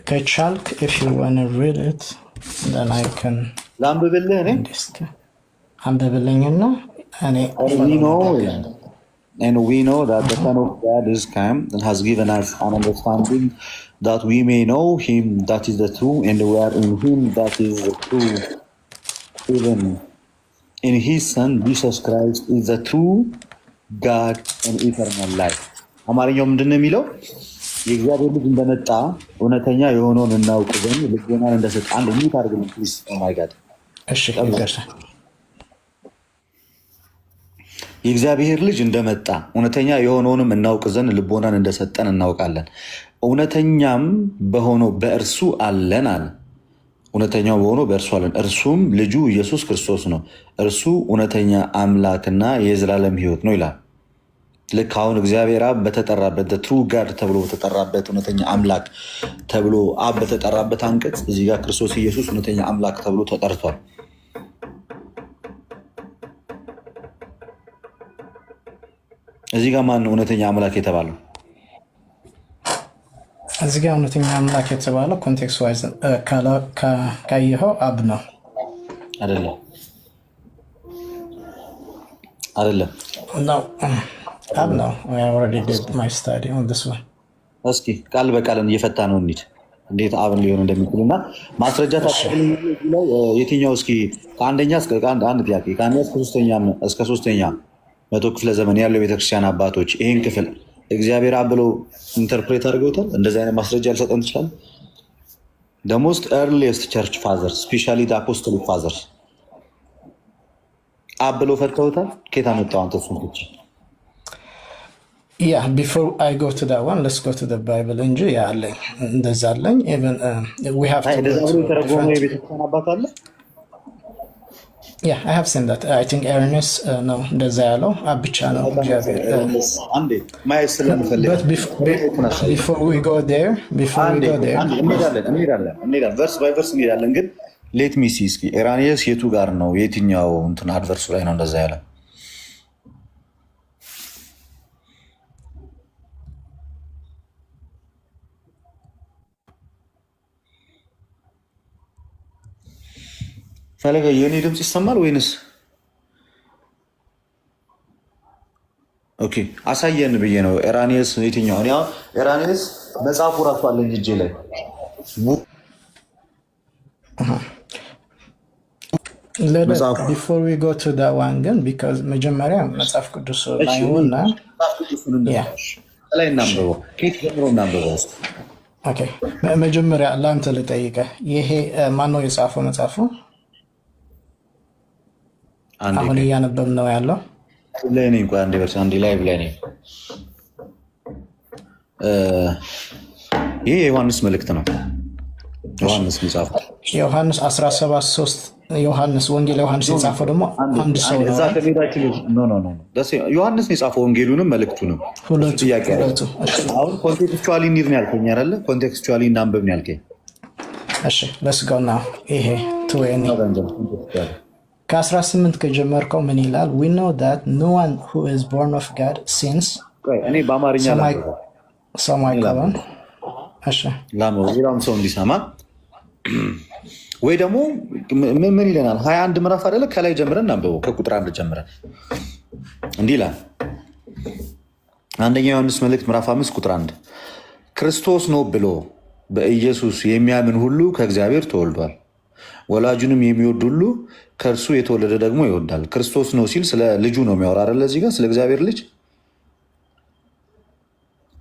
S5: ከቻልክ if you want to read it then I can
S3: ላንብብልህ እኔ
S5: አንብብልኝና እኔ
S3: And we know that the Son of God is come and has given us an understanding that we may know him that is the true, and we are in him that is the true, even in his Son Jesus Christ is the true God and eternal life. አማርኛው ምንድነው የሚለው? የእግዚአብሔር ልጅ እንደመጣ እውነተኛ የሆነውን እናውቅ ዘንድ ልቦናን እንደሰጠ አንድ ምን ታርጉልኝ ፕሊዝ። ኦ ማይ ጋድ
S5: እሺ፣ ይገርሳል።
S3: የእግዚአብሔር ልጅ እንደመጣ እውነተኛ የሆነውንም እናውቅ ዘንድ ልቦናን እንደሰጠን እናውቃለን። እውነተኛም በሆነው በእርሱ አለን አለ። እውነተኛው በሆነው በእርሱ አለን፣ እርሱም ልጁ ኢየሱስ ክርስቶስ ነው። እርሱ እውነተኛ አምላክና የዘላለም ሕይወት ነው ይላል። ልክ አሁን እግዚአብሔር አብ በተጠራበት ትሩ ጋድ ተብሎ በተጠራበት እውነተኛ አምላክ ተብሎ አብ በተጠራበት አንቀጽ እዚህ ጋር ክርስቶስ ኢየሱስ እውነተኛ አምላክ ተብሎ ተጠርቷል። እዚህ ጋር ማን እውነተኛ አምላክ የተባለው?
S5: እዚህ ጋር እውነተኛ አምላክ የተባለው ኮንቴክስት ዋይዝ ካየኸው አብ ነው።
S3: አይደለም
S5: ነው አብ ነው። I already did my study on this one.
S3: እስኪ ቃል በቃል እየፈታ ነው እንሂድ፣ እንዴት አብን ሊሆን እንደሚችል እና ማስረጃ ታስፈልግ ነው። የትኛው እስኪ ከአንደኛ እስከ አንድ ጥያቄ ከአንደኛ እስከ ሶስተኛ መቶ ክፍለ ዘመን ያለው ቤተክርስቲያን አባቶች ይህን ክፍል እግዚአብሔር አብ ብለው ኢንተርፕሬት አድርገውታል። እንደዚህ አይነት ማስረጃ ሊሰጠን ይችላል? The most earliest church fathers, especially the apostolic fathers, አብ ብለው ፈተውታል። ኬታ መጣው አንተ እሱን ፍቺ
S5: Yeah, before I go to that one, let's go to the Bible እንጂ ያለኝ እንደዛ አለኝ። even we have to Yeah, I have seen that. I think Ernest ነው እንደዛ ያለው አብቻ ነው እግዚአብሔር። But before we go there,
S3: እንሄዳለን ቨርስ ባይ ቨርስ እንሄዳለን። ግን ሌት ሚ ሲ እስኪ ኤራኒየስ የቱ ጋር ነው የትኛው እንትን አድቨርሱ ላይ ነው እንደዛ ያለ? ፈለገ የኔ ድምጽ ይሰማል ወይንስ? ኦኬ አሳየን ብዬ ነው። ኤራኒየስ የትኛው ነው? ኤራኒየስ መጽሐፉ ራሱ አለኝ እጄ ላይ።
S5: before we go to that one ግን because መጀመሪያ መጽሐፍ ቅዱስ ላይ ሆና
S3: ላይ እናንብበው። ከየት ጀምሮ እናንብበው?
S5: ኦኬ መጀመሪያ ለአንተ ልጠይቅህ፣ ይሄ ማነው የጻፈው መጽሐፉ? አሁን እያነበብን ነው ያለው
S3: ላይ ነኝ። እንኳን አንዴ ቨርስ አንዴ ላይቭ ላይ ነኝ። ይሄ የዮሐንስ መልእክት ነው። ዮሐንስ መጽሐፍ
S5: ዮሐንስ 17:3 ዮሐንስ ወንጌል ዮሐንስ የጻፈው ደግሞ አንድ ሰው ነው።
S3: ዮሐንስ የጻፈው ወንጌሉንም መልእክቱንም
S5: ሁለቱ
S3: ጥያቄ አለ። አሁን ኮንቴክስቹዋሊ እንሂድ ነው ያልከኝ አይደለ? ኮንቴክስቹዋሊ እናንብብ ነው ያልከኝ።
S5: እሺ let's go now። ይሄ ከ18 ከጀመርከው ምን ይላል? we know that no one who is born of God sins።
S3: እኔ በአማርኛ
S5: ሰማይ ከሆነ እሺ
S3: ሌላም ሰው እንዲሰማ ወይ ደግሞ ምን ይለናል? 21 ምዕራፍ አይደለ? ከላይ ጀምረን እናንብበው። ከቁጥር 1 ጀምረን እንዲህ ይላል። አንደኛ ዮሐንስ መልእክት ምዕራፍ 5 ቁጥር 1 ክርስቶስ ነው ብሎ በኢየሱስ የሚያምን ሁሉ ከእግዚአብሔር ተወልዷል፣ ወላጁንም የሚወድ ሁሉ ከእርሱ የተወለደ ደግሞ ይወዳል። ክርስቶስ ነው ሲል ስለ ልጁ ነው የሚያወራ አይደለ? እዚህ ጋር ስለ እግዚአብሔር ልጅ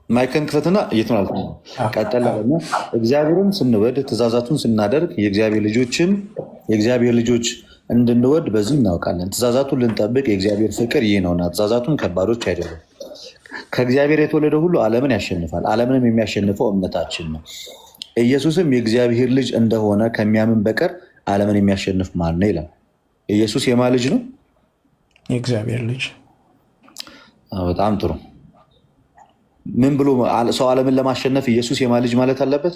S3: ማይከን ክፈትና እየተናልኩ ቀጠለ። እግዚአብሔርን ስንወድ ትእዛዛቱን ስናደርግ የእግዚአብሔር ልጆች እንድንወድ በዚህ እናውቃለን። ትእዛዛቱን ልንጠብቅ የእግዚአብሔር ፍቅር ይህ ነውና፣ ትእዛዛቱን ከባዶች አይደሉም። ከእግዚአብሔር የተወለደ ሁሉ ዓለምን ያሸንፋል፣ ዓለምንም የሚያሸንፈው እምነታችን ነው። ኢየሱስም የእግዚአብሔር ልጅ እንደሆነ ከሚያምን በቀር ዓለምን የሚያሸንፍ ማን ነው ይላል። ኢየሱስ የማን ልጅ ነው?
S5: የእግዚአብሔር ልጅ።
S3: በጣም ጥሩ። ምን ብሎ ሰው ዓለምን ለማሸነፍ ኢየሱስ የማን ልጅ ማለት አለበት?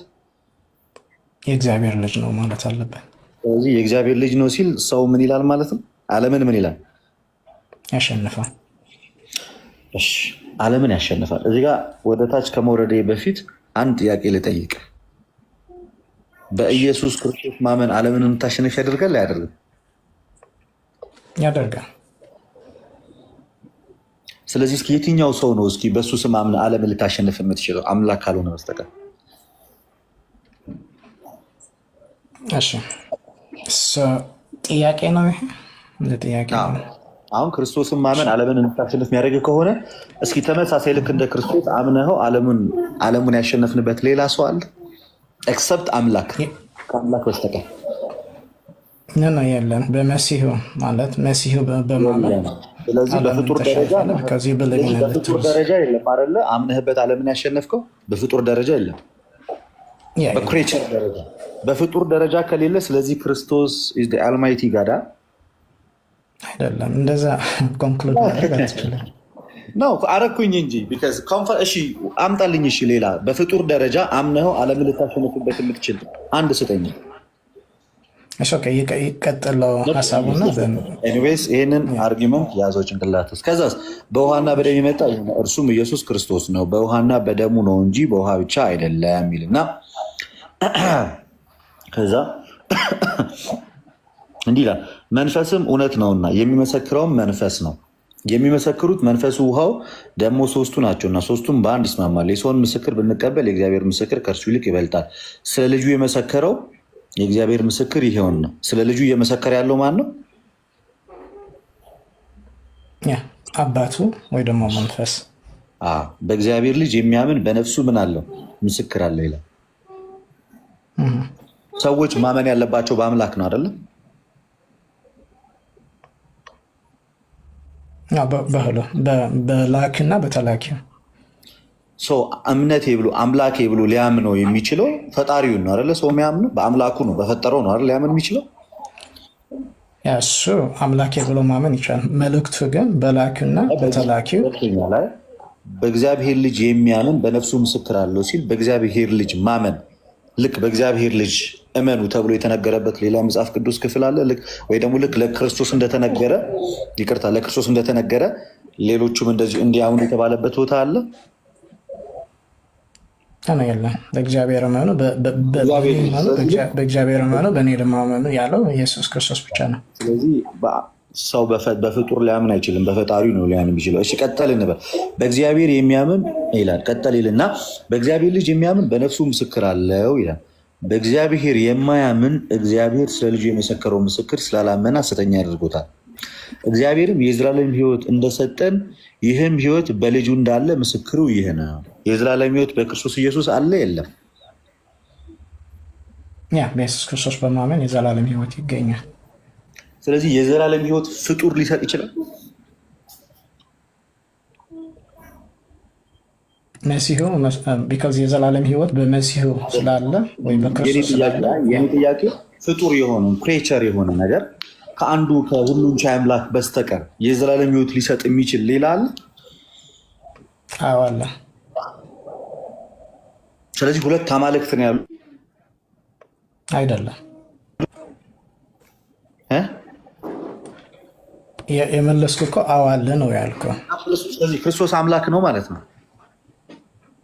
S5: የእግዚአብሔር ልጅ ነው ማለት አለበት።
S3: ስለዚህ የእግዚአብሔር ልጅ ነው ሲል ሰው ምን ይላል ማለት ነው? ዓለምን ምን ይላል?
S5: ያሸንፋል።
S3: እሺ ዓለምን ያሸንፋል። እዚህ ጋር ወደ ታች ከመውረዴ በፊት አንድ ጥያቄ ልጠይቅ። በኢየሱስ ክርስቶስ ማመን ዓለምን የምታሸንፍ ያደርጋል አያደርግም?
S5: ያደርጋል።
S3: ስለዚህ እስኪ የትኛው ሰው ነው እስኪ በሱ ስም አምነህ ዓለምን ልታሸንፍ የምትችለው አምላክ ካልሆነ በስተቀር?
S5: እሺ ጥያቄ ነው ይሄ። ጥያቄ ነው።
S3: አሁን ክርስቶስን ማመን ዓለምን እንድታሸንፍ የሚያደርግ ከሆነ እስኪ ተመሳሳይ ልክ እንደ ክርስቶስ አምነኸው ዓለሙን ያሸነፍንበት ሌላ ሰው አለ? ኤክሰፕት አምላክ ከአምላክ በስተቀር
S5: ነው የለን። በመሲሁ ማለት መሲሁ በማመን
S3: ስለዚህ በፍጡር ደረጃ የለም አይደለ? አምነህበት ዓለምን ያሸነፍከው በፍጡር ደረጃ የለም። በክሬቸር ደረጃ በፍጡር ደረጃ ከሌለ ስለዚህ ክርስቶስ ኢዝ ዘ አልማይቲ ጋድ
S5: አይደለም። እንደዛ ኮንክሉድ ማድረግ አትችልም
S3: ነው አረኩኝ እንጂ እሺ አምጣልኝ። እሺ ሌላ በፍጡር ደረጃ አምነኸው ዓለምን ልታሸንፍበት የምትችል አንድ ስጠኝ።
S5: እሺ ኦኬ ይቀጥለው ሐሳቡና
S3: ኤኒዌይስ ይሄንን አርጊመንት ያዘው ጭንቅላት ውስጥ። ከዛስ በውሃና በደም የመጣ እርሱም ኢየሱስ ክርስቶስ ነው፣ በውሃና በደሙ ነው እንጂ በውሃ ብቻ አይደለም የሚልና ከዛ እንዲህ ይላል መንፈስም እውነት ነውና የሚመሰክረውም መንፈስ ነው። የሚመሰክሩት መንፈሱ ውሃው ደግሞ ሶስቱ ናቸውና ሶስቱም በአንድ ይስማማል። የሰውን ምስክር ብንቀበል የእግዚአብሔር ምስክር ከእርሱ ይልቅ ይበልጣል። ስለ ልጁ የመሰከረው የእግዚአብሔር ምስክር ይሄውን ነው። ስለ ልጁ እየመሰከረ ያለው ማን ነው?
S5: አባቱ ወይ ደግሞ መንፈስ።
S3: በእግዚአብሔር ልጅ የሚያምን በነፍሱ ምን አለው? ምስክር አለው ይላል። ሰዎች ማመን ያለባቸው በአምላክ ነው አይደለም?
S5: በላክና በተላኪው
S3: እምነቴ ብሎ አምላኬ ብሎ ሊያምነው የሚችለው ፈጣሪውን ነው አይደለ? ሰው የሚያምነው በአምላኩ ነው በፈጠረው ነው አይደል? ሊያምን የሚችለው
S5: እሱ አምላኬ ብሎ ማመን ይችላል። መልእክቱ ግን በላኪውና በተላኪው
S3: ላይ በእግዚአብሔር ልጅ የሚያምን በነፍሱ ምስክር አለው ሲል በእግዚአብሔር ልጅ ማመን ልክ በእግዚአብሔር ልጅ እመኑ ተብሎ የተነገረበት ሌላ መጽሐፍ ቅዱስ ክፍል አለ? ወይ ደግሞ ልክ ለክርስቶስ እንደተነገረ ለክርስቶስ እንደተነገረ ሌሎቹም እንደዚህ እንዲያምኑ የተባለበት ቦታ አለ?
S5: የለም። በእግዚአብሔር እመኑ፣ በእግዚአብሔር እመኑ፣ በእኔ ደግሞ እመኑ ያለው ኢየሱስ ክርስቶስ ብቻ ነው።
S3: ስለዚህ ሰው በፍጡር ሊያምን አይችልም፣ በፈጣሪው ነው ሊያምን የሚችለው። እሺ ቀጠል እንበል። በእግዚአብሔር የሚያምን ይላል። ቀጠል ይልና በእግዚአብሔር ልጅ የሚያምን በነፍሱ ምስክር አለው ይላል። በእግዚአብሔር የማያምን እግዚአብሔር ስለ ልጁ የመሰከረው ምስክር ስላላመነ ሐሰተኛ ያደርጎታል። እግዚአብሔርም የዘላለም ሕይወት እንደሰጠን ይህም ሕይወት በልጁ እንዳለ ምስክሩ ይህ ነው። የዘላለም ሕይወት በክርስቶስ ኢየሱስ አለ የለም?
S5: በኢየሱስ ክርስቶስ በማመን የዘላለም ሕይወት ይገኛል።
S3: ስለዚህ የዘላለም ሕይወት ፍጡር ሊሰጥ ይችላል?
S5: መሲሁ ቢካዝ የዘላለም ሕይወት በመሲሁ ስላለ ወይም በክርስቶስ ስላለ
S3: የኔ ጥያቄ ፍጡር የሆነ ክሬቸር የሆነ ነገር ከአንዱ ከሁሉም ቻይ አምላክ በስተቀር የዘላለም ሕይወት ሊሰጥ የሚችል ሌላ አለ?
S5: አዎ አለ።
S3: ስለዚህ ሁለት አማልክት ነው ያሉ
S5: አይደለም? የመለስኩ እኮ አዎ አለ ነው ያልከው።
S3: ስለዚህ ክርስቶስ አምላክ ነው ማለት ነው?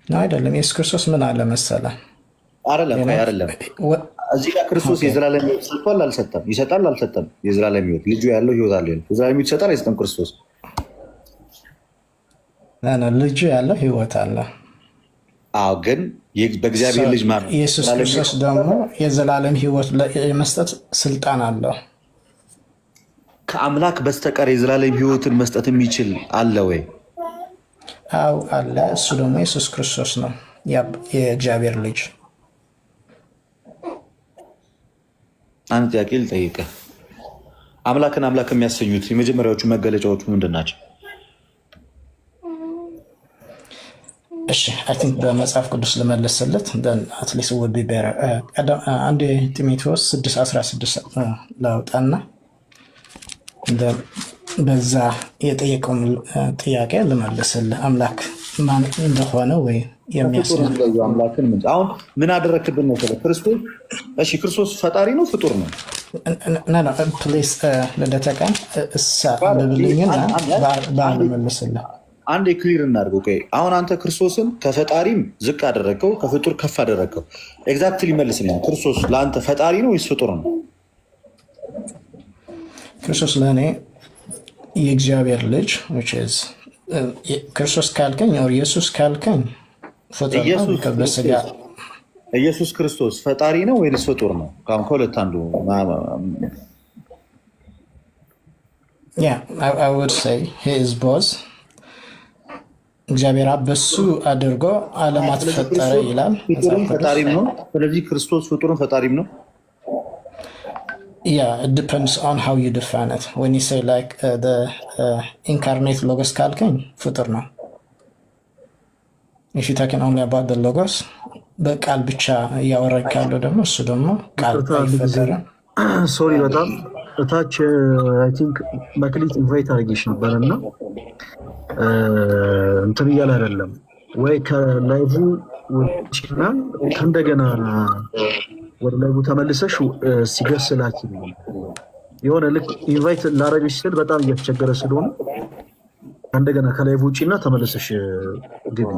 S5: አይደለም። ኢየሱስ ክርስቶስ ምን አለ መሰለህ?
S3: አይደለም እዚህ ጋር ክርስቶስ የዘላለም ሕይወት ሰጥቷል አልሰጠም? ይሰጣል አልሰጠም? የዘላለም ሕይወት ልጁ ያለው ሕይወት አለ። የዘላለም ሕይወት ይሰጣል አይሰጥም? ክርስቶስ
S5: ልጁ ያለው ሕይወት አለ።
S3: አዎ፣ ግን በእግዚአብሔር ልጅ ማለት
S5: ኢየሱስ ክርስቶስ ደግሞ የዘላለም ሕይወት የመስጠት ስልጣን አለው።
S3: ከአምላክ በስተቀር የዘላለም ሕይወትን መስጠት የሚችል አለ ወይ?
S5: አዎ አለ። እሱ ደግሞ ኢየሱስ ክርስቶስ ነው፣ የእግዚአብሔር ልጅ።
S3: አንድ ጥያቄ ልጠይቅህ። አምላክን አምላክ የሚያሰኙት የመጀመሪያዎቹ መገለጫዎቹ ምንድን ናቸው?
S5: እሺ አይ ቲንክ በመጽሐፍ ቅዱስ ልመልስለት አትሊስት ውድ ቢበረ አንድ ጢሞቴዎስ 6:16 ላውጣና በዛ የጠየቀውን ጥያቄ ልመልስልህ። አምላክ ማን እንደሆነ ወይ
S3: አምላክን አሁን ምን አደረክብን ነው ክርስቶስ? እሺ ክርስቶስ ፈጣሪ ነው ፍጡር ነው?
S5: ፕሊስ ልደተቀን እሳ ብብልኝና በአንድ መልስልህ።
S3: አንድ ክሊር እናድርገው። አሁን አንተ ክርስቶስን ከፈጣሪም ዝቅ አደረግከው፣ ከፍጡር ከፍ አደረግከው። ኤግዛክትሊ መልስልኝ። ክርስቶስ ለአንተ ፈጣሪ ነው ወይስ ፍጡር ነው?
S5: ክርስቶስ ለእኔ የእግዚአብሔር ልጅ ክርስቶስ ካልከኝ ኢየሱስ ካልከኝ ፍጡር ነው። በስጋ
S3: ኢየሱስ ክርስቶስ ፈጣሪ ነው ወይስ ፍጡር ነው? ከሁለት አንዱ።
S5: I would say he is both። እግዚአብሔር በሱ አድርጎ ዓለማት ፈጠረ ይላል።
S3: ፈጣሪም ነው። ስለዚህ ክርስቶስ ፍጡርም ፈጣሪም ነው።
S5: It depends on how you define it. When you say like the incarnate logos ካልከኝ ፍጡር ነው። If you're talking only about the logos በቃል ብቻ እያወራኝ ካለው ደግሞ እሱ ደግሞ ቃል አይፈጠርም።
S1: ሶሪ በጣም እታች አይ ቲንክ መክሊት ኢንቫይት አድርጌሽ ነበርና እንትን እያለ አይደለም ወይ ከላይቭ ውጭና ከእንደገና ወደ ላይቭ ተመልሰሽ ሲገስላኪ የሆነ ልክ ኢንቫይት ላረግሽ ስል በጣም እየተቸገረ ስለሆነ እንደገና ከላይቭ ውጭና ተመልሰሽ ግቢ።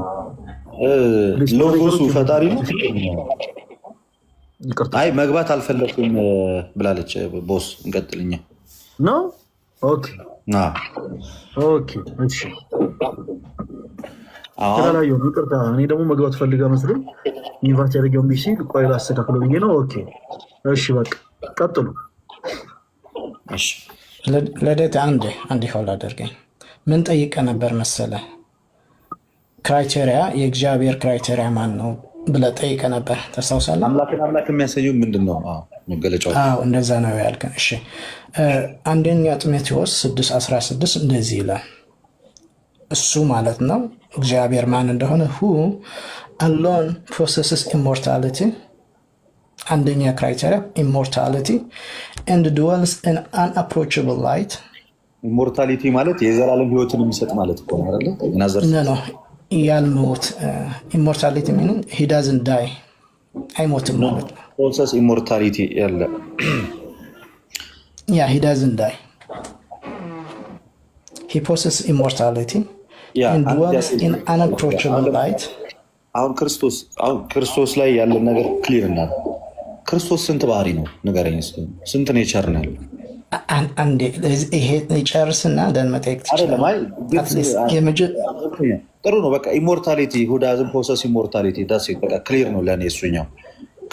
S3: ሎጎሱ ፈጣሪ ነው? አይ መግባት አልፈለኩም ብላለች ቦስ። እንቀጥልኛ
S1: ነው። ኦኬ እሺ። ተላላየው ይቅርታ። እኔ ደግሞ መግባት ፈልጋ መስሎኝ ኢንቫይት ያደርገው ሲል ቆይ ላስተካክለው ብዬ ነው። ኦኬ እሺ፣ በቃ ቀጥሉ።
S3: እሺ
S5: ለደት አንዴ ሆል አድርገኝ። ምን ጠይቀ ነበር መሰለ? ክራይቴሪያ የእግዚአብሔር ክራይቴሪያ ማን ነው ብለህ ጠይቀ ነበር። ታስታውሳለህ?
S3: አምላክን አምላክ የሚያሰኘው ምንድን ነው መገለጫው?
S5: እንደዛ ነው ያልከን። እሺ አንደኛ ጢሞቴዎስ 6:16 እንደዚህ ይላል እሱ ማለት ነው እግዚአብሔር ማን እንደሆነ who alone possesses immortality አንደኛ ክራይቴሪያ immortality and dwells in unapproachable light
S3: ኢሞርታሊቲ ማለት የዘላለም ህይወትን የሚሰጥ ማለት እኮ ነው አይደል?
S5: ነው ያልሞት immortality meaning he doesn't die አይሞትም ማለት ነው።
S3: ፕሮሰስ ኢሞርታሊቲ ያለ
S5: he doesn't die he possesses immortality and dwells in unapproachable light
S3: አሁን ክርስቶስ ላይ ያለ ነገር ክሊር እና ክርስቶስ ስንት ባህሪ ነው ንገረኝ እስኪ ስንት ኔቸር ነው ያለው
S5: አንዴ ይሄ ጨርስና ደን መጠየቅ
S3: ጥሩ ነው በቃ ኢሞርታሊቲ who doesn't possess immortality that's it በቃ ክሊር ነው ለኔ እሱኛው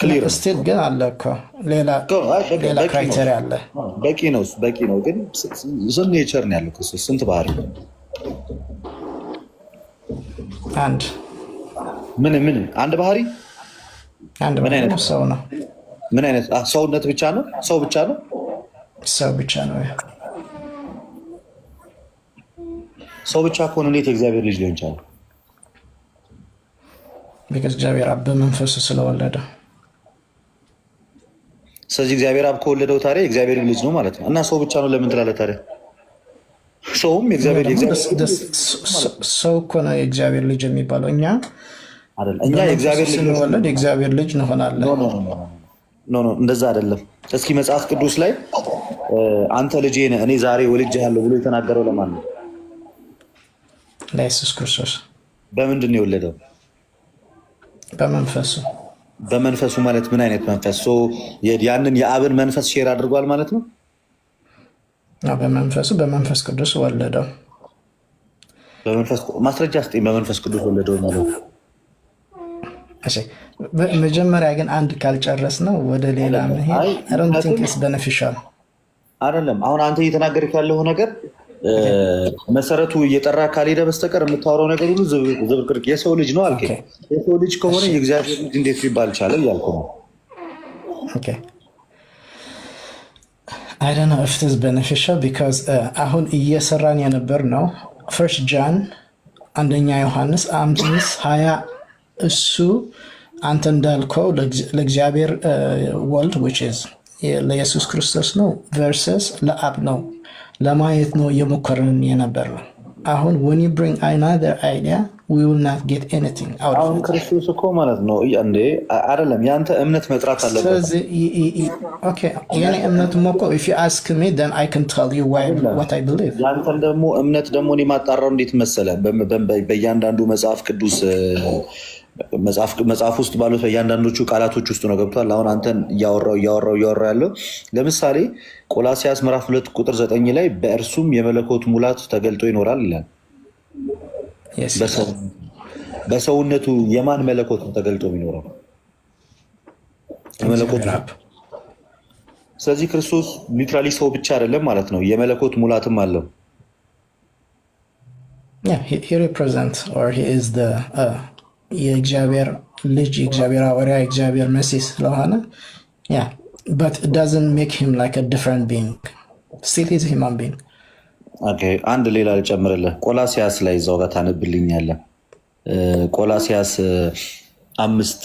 S3: ክሊር
S5: ስቲል ግን አለ እኮ ሌላ ክራይቴሪያ አለ በቂ ነው ግን ስንት ኔቸር ነው ያለው ክርስቶስ ስንት ባህሪ አንድ
S3: አንድ ባህሪ
S5: ምን አይነት ሰው ነው
S3: ምን አይነት ሰውነት ብቻ ነው ሰው ብቻ ነው ሰው ብቻ ከሆነ እንዴት የእግዚአብሔር ልጅ ሊሆን ይችላል?
S5: because እግዚአብሔር አብ በመንፈሱ ስለወለደ
S3: ስለዚህ እግዚአብሔር አብ ከወለደው ታዲያ የእግዚአብሔር ልጅ ነው ማለት ነው እና ሰው ብቻ ነው ለምን ትላለህ ታዲያ? ሰውም
S5: ሰው እኮ ነው የእግዚአብሔር ልጅ የሚባለው እኛ
S3: የእግዚአብሔር ልጅ
S5: ስንወለድ የእግዚአብሔር ልጅ እንሆናለን።
S3: እንደዛ አይደለም። እስኪ መጽሐፍ ቅዱስ ላይ አንተ ልጄ ነህ እኔ ዛሬ ወልጄሃለሁ ብሎ የተናገረው ለማን ነው?
S5: ለኢየሱስ ክርስቶስ።
S3: በምንድን ነው የወለደው? በመንፈሱ ማለት ምን አይነት መንፈስ? ያንን የአብን መንፈስ ሼር አድርጓል ማለት ነው።
S5: በመንፈስ ቅዱስ ወለደው።
S3: ማስረጃ ስጠኝ። በመንፈስ ቅዱስ ወለደው ማለት ነው።
S5: መጀመሪያ ግን አንድ ካልጨረስ ነው ወደ ሌላ መሄድ በነፊሻል
S3: አይደለም። አሁን አንተ እየተናገርክ ያለው ነገር መሰረቱ እየጠራ ካልሄደ በስተቀር የምታወራው ነገር ሁሉ ዝብርቅርቅ። የሰው ልጅ ነው አልከኝ። የሰው ልጅ ከሆነ የእግዚአብሔር ልጅ እንዴት ሊባል ቻለ እያልኩ ነው።
S5: I don't know if it is beneficial because አሁን እየሰራን የነበር ነው ፈርስት ጃን አንደኛ ዮሐንስ 5:20 እሱ አንተ እንዳልከው ለእግዚአብሔር ወልድ which is ለኢየሱስ ክርስቶስ ነው versus ለአብ ነው ለማየት ነው እየሞከርን የነበር ነው። አሁን when you bring another idea we will not get anything out of it።
S3: ክርስቶስ እኮ ማለት ነው እንዴ አይደለም ያንተ እምነት መጥራት አለበት።
S5: ስለዚህ የኔ እምነት ሞኮ if you ask me then I can tell you what I believe።
S3: ያንተን ደግሞ እምነት ደግሞ እኔ ማጣራው እንዴት መሰለ በእያንዳንዱ መጽሐፍ ቅዱስ መጽሐፍ ውስጥ ባሉት በእያንዳንዶቹ ቃላቶች ውስጥ ነው ገብቷል። አሁን አንተን እያወራው ያለው ለምሳሌ ቆላሲያስ ምዕራፍ 2 ቁጥር 9 ላይ በእርሱም የመለኮት ሙላት ተገልጦ ይኖራል ይላል። በሰውነቱ የማን መለኮት ተገልጦ የሚኖረው? የመለኮት። ስለዚህ ክርስቶስ ሊትራሊ ሰው ብቻ አይደለም ማለት ነው፣ የመለኮት ሙላትም አለው።
S5: he represents or he is the የእግዚአብሔር ልጅ የእግዚአብሔር ሐዋርያ የእግዚአብሔር መሲህ ስለሆነ but it doesn't make him like a different being. Still he's a human being.
S3: አንድ ሌላ ልጨምርልህ። ቆላሲያስ ላይ እዛው ጋር ታነብልኛለህ። ቆላሲያስ 5